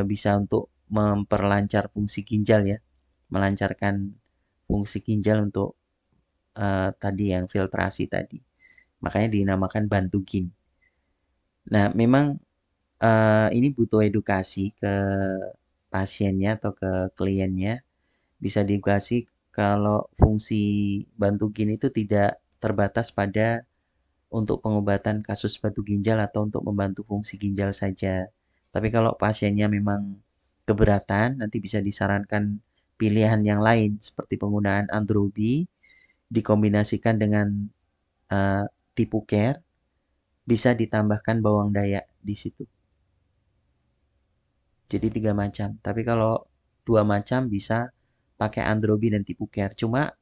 bisa untuk memperlancar fungsi ginjal ya, melancarkan fungsi ginjal untuk tadi yang filtrasi tadi. Makanya dinamakan bantugin. Nah, memang ini butuh edukasi ke pasiennya atau ke kliennya. Bisa diedukasi kalau fungsi bantugin itu tidak terbatas pada untuk pengobatan kasus batu ginjal atau untuk membantu fungsi ginjal saja. Tapi kalau pasiennya memang keberatan, nanti bisa disarankan pilihan yang lain seperti penggunaan androbi dikombinasikan dengan tipu care, bisa ditambahkan bawang dayak di situ. Jadi 3 macam. Tapi kalau 2 macam bisa pakai androbi dan tipu care. Cuma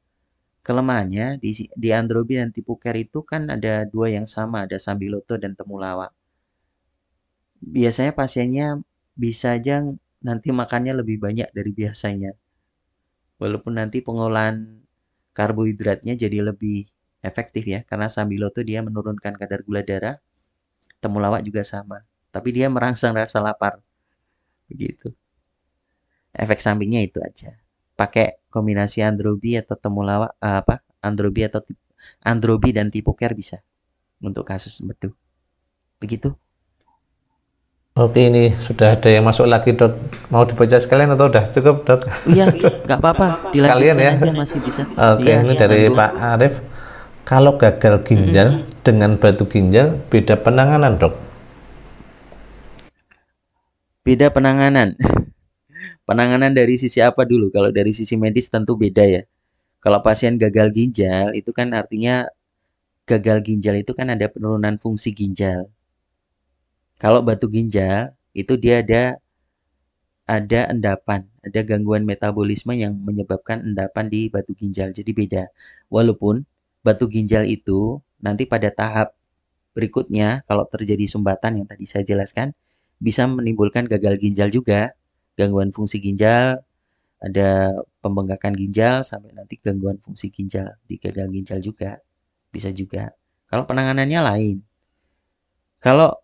kelemahannya di androbi dan tipu care itu kan ada dua yang sama, ada sambiloto dan temulawak. Biasanya pasiennya bisa aja nanti makannya lebih banyak dari biasanya. Walaupun nanti pengolahan karbohidratnya jadi lebih efektif ya, karena sambiloto dia menurunkan kadar gula darah, temulawak juga sama. Tapi dia merangsang rasa lapar. Begitu. Efek sampingnya itu aja. Pakai kombinasi androbi atau temulawak, androbi dan tipocare bisa untuk kasus empedu. Begitu. Oke, ini sudah ada yang masuk lagi dok. Mau dibaca sekalian atau udah cukup dok? Iya, nggak apa-apa. Sekalian ya. Aja masih bisa. Oke, ini dari Pak Arif. Kalau gagal ginjal dengan batu ginjal, beda penanganan dok? Beda penanganan. Penanganan dari sisi apa dulu? Kalau dari sisi medis tentu beda ya. Kalau pasien gagal ginjal itu kan artinya gagal ginjal itu kan ada penurunan fungsi ginjal. Kalau batu ginjal itu dia ada ada endapan, ada gangguan metabolisme yang menyebabkan endapan di batu ginjal. Jadi beda. Walaupun batu ginjal itu nanti pada tahap berikutnya kalau terjadi sumbatan yang tadi saya jelaskan bisa menimbulkan gagal ginjal juga, gangguan fungsi ginjal, ada pembengkakan ginjal sampai nanti gangguan fungsi ginjal di gagal ginjal juga. Bisa juga. Kalau penanganannya lain. Kalau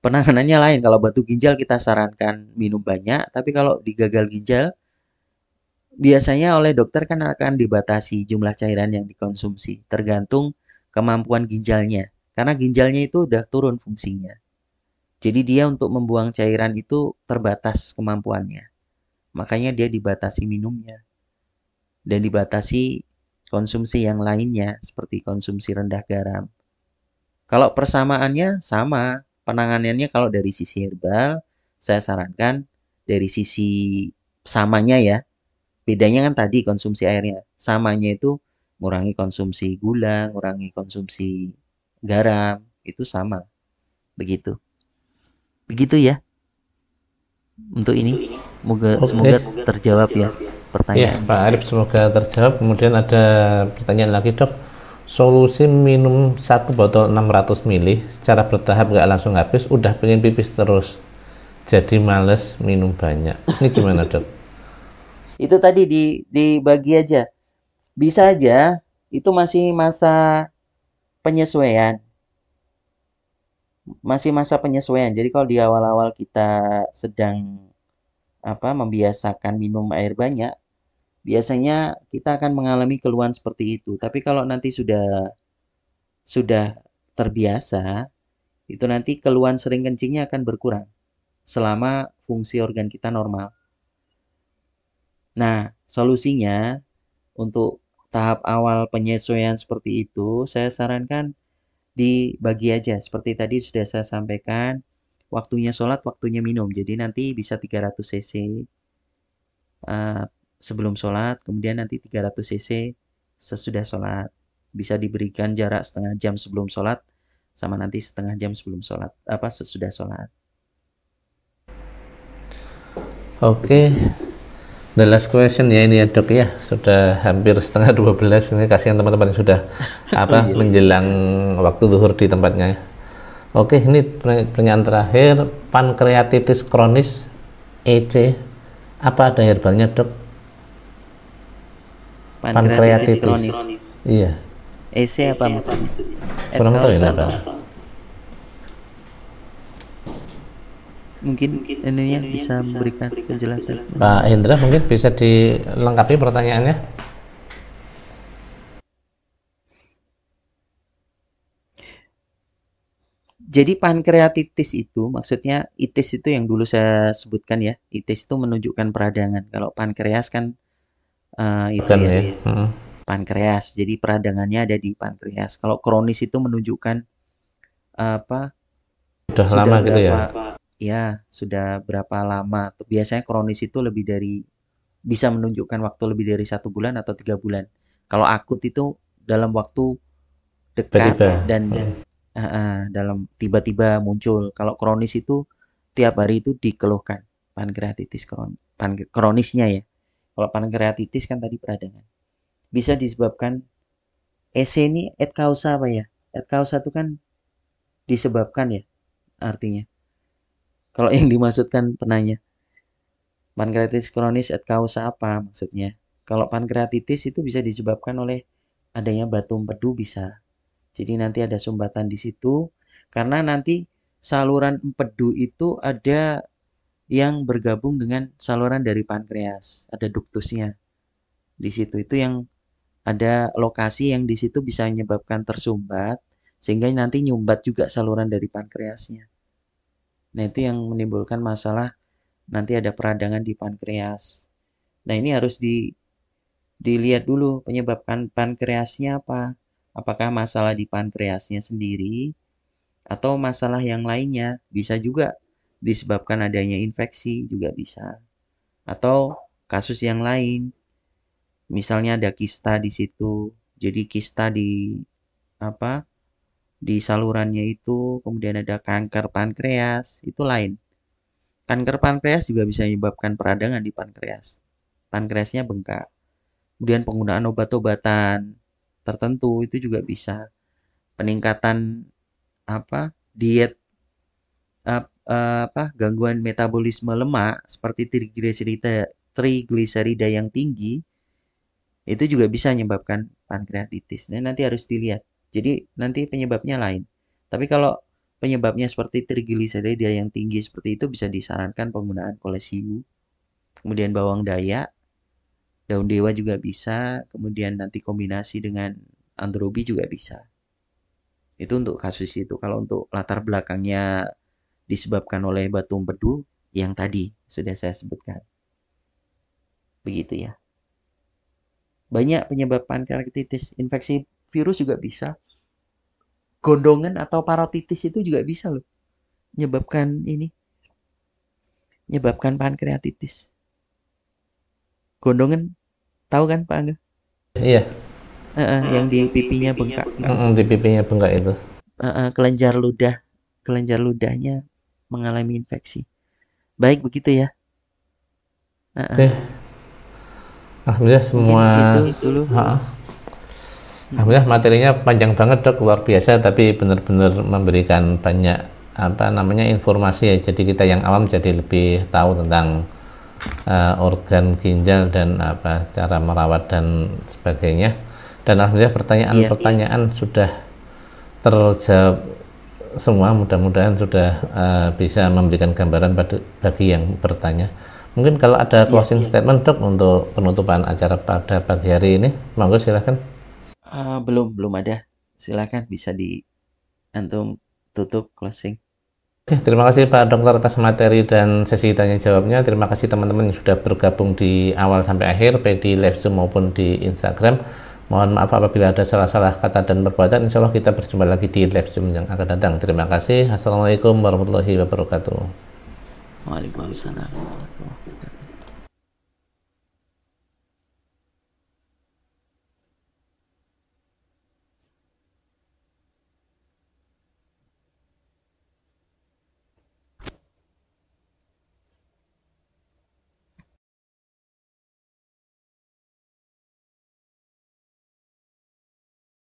penanganannya lain, kalau batu ginjal kita sarankan minum banyak, tapi kalau di gagal ginjal biasanya oleh dokter kan akan dibatasi jumlah cairan yang dikonsumsi, tergantung kemampuan ginjalnya. Karena ginjalnya itu udah turun fungsinya. Jadi dia untuk membuang cairan itu terbatas kemampuannya. Makanya dia dibatasi minumnya dan dibatasi konsumsi yang lainnya seperti konsumsi rendah garam. Kalau persamaannya sama, penanganannya kalau dari sisi herbal, saya sarankan dari sisi samanya ya. Bedanya kan tadi konsumsi airnya. Samanya itu ngurangi konsumsi gula, ngurangi konsumsi garam, itu sama. Begitu. Begitu ya untuk ini. Semoga Oke. terjawab ya Ya, pertanyaannya. Pak Arif semoga terjawab. Kemudian ada pertanyaan lagi, Dok. Solusi minum satu botol 600 ml secara bertahap nggak langsung habis, udah pengen pipis terus. Jadi males minum banyak. Ini gimana, Dok? Itu tadi dibagi aja. Bisa aja itu masih masa penyesuaian. Masih masa penyesuaian. Jadi kalau di awal-awal kita sedang membiasakan minum air banyak, biasanya kita akan mengalami keluhan seperti itu. Tapi kalau nanti sudah terbiasa, itu nanti keluhan sering kencingnya akan berkurang selama fungsi organ kita normal. Nah, solusinya untuk tahap awal penyesuaian seperti itu, saya sarankan dibagi aja. Seperti tadi sudah saya sampaikan, waktunya sholat, waktunya minum. Jadi nanti bisa 300 cc sebelum sholat, kemudian nanti 300 cc sesudah sholat. Bisa diberikan jarak setengah jam sebelum sholat, sama nanti setengah jam sebelum sholat, sesudah sholat. Oke, the last question ya ini ya, Dok ya. Sudah hampir setengah 12 ini, kasihan teman-teman yang sudah Oh iya. menjelang waktu zuhur di tempatnya. Oke, ini pertanyaan terakhir, pankreatitis kronis EC, apa ada herbalnya, Dok? Pankreatitis kronis. Iya, EC apa maksudnya? Et kurang tahu causa. ya, Pak. Mungkin ininya bisa memberikan penjelasan. Pak Hendra mungkin bisa dilengkapi pertanyaannya. Jadi pankreatitis itu maksudnya itis itu yang dulu saya sebutkan ya. Itis itu menunjukkan peradangan. Kalau pankreas kan itu Kan ya, ya. pankreas. Jadi peradangannya ada di pankreas. Kalau kronis itu menunjukkan apa? Sudah Sudah lama gitu ya. berapa? Ya, sudah berapa lama? Biasanya kronis itu lebih dari bisa menunjukkan waktu lebih dari 1 bulan atau 3 bulan. Kalau akut itu dalam waktu dekat Tiba-tiba. dan dalam tiba-tiba muncul. Kalau kronis itu tiap hari itu dikeluhkan pankreatitis kronisnya ya. Kalau pankreatitis kan tadi peradangan. Bisa disebabkan EC ini et causa apa ya? Et causa itu kan disebabkan ya artinya. Kalau yang dimaksudkan penanya, pankreatitis kronis et causa apa maksudnya? Kalau pankreatitis itu bisa disebabkan oleh adanya batu empedu bisa. Jadi nanti ada sumbatan di situ karena nanti saluran empedu itu ada yang bergabung dengan saluran dari pankreas, ada duktusnya. Di situ itu yang ada lokasi yang di situ bisa menyebabkan tersumbat sehingga nanti nyumbat juga saluran dari pankreasnya. Nah, itu yang menimbulkan masalah nanti ada peradangan di pankreas. Nah, ini harus dilihat dulu penyebabkan pankreasnya apa. Apakah masalah di pankreasnya sendiri atau masalah yang lainnya. Bisa juga disebabkan adanya infeksi juga bisa. Atau kasus yang lain, misalnya ada kista di situ. Jadi kista di apa? Di salurannya itu, kemudian ada kanker pankreas, itu lain. Kanker pankreas juga bisa menyebabkan peradangan di pankreas. Pankreasnya bengkak. Kemudian penggunaan obat-obatan tertentu itu juga bisa. Peningkatan diet gangguan metabolisme lemak seperti trigliserida yang tinggi itu juga bisa menyebabkan pankreatitis. Nah, nanti harus dilihat. Jadi nanti penyebabnya lain. Tapi kalau penyebabnya seperti trigliserida yang tinggi seperti itu bisa disarankan penggunaan kolesium, kemudian bawang dayak, daun dewa juga bisa, kemudian nanti kombinasi dengan androbi juga bisa. Itu untuk kasus itu. Kalau untuk latar belakangnya disebabkan oleh batu empedu yang tadi sudah saya sebutkan. Begitu ya. Banyak penyebab pankreatitis. Infeksi virus juga bisa. Gondongan atau parotitis itu juga bisa loh. Menyebabkan pankreatitis. Gondongan, tahu kan Pak Angga? Iya. Yang di pipinya bengkak gitu. Di pipinya bengkak itu. Kelenjar ludahnya mengalami infeksi. Baik begitu ya. Oke. Alhamdulillah semua. Itu dulu. Alhamdulillah materinya panjang banget Dok, luar biasa, tapi benar-benar memberikan banyak informasi ya. Jadi kita yang awam jadi lebih tahu tentang organ ginjal dan cara merawat dan sebagainya. Dan alhamdulillah pertanyaan-pertanyaan sudah terjawab semua. Mudah-mudahan sudah bisa memberikan gambaran bagi yang bertanya. Mungkin kalau ada closing statement Dok untuk penutupan acara pada pagi hari ini, monggo silakan. Belum ada. Silakan bisa antum tutup closing. Oke, terima kasih Pak Dokter atas materi dan sesi tanya jawabnya. Terima kasih teman-teman yang sudah bergabung di awal sampai akhir, baik di live Zoom maupun di Instagram. Mohon maaf apabila ada salah-salah kata dan perbuatan. Insya Allah kita berjumpa lagi di live Zoom yang akan datang. Terima kasih. Assalamualaikum warahmatullahi wabarakatuh. Waalaikumsalam.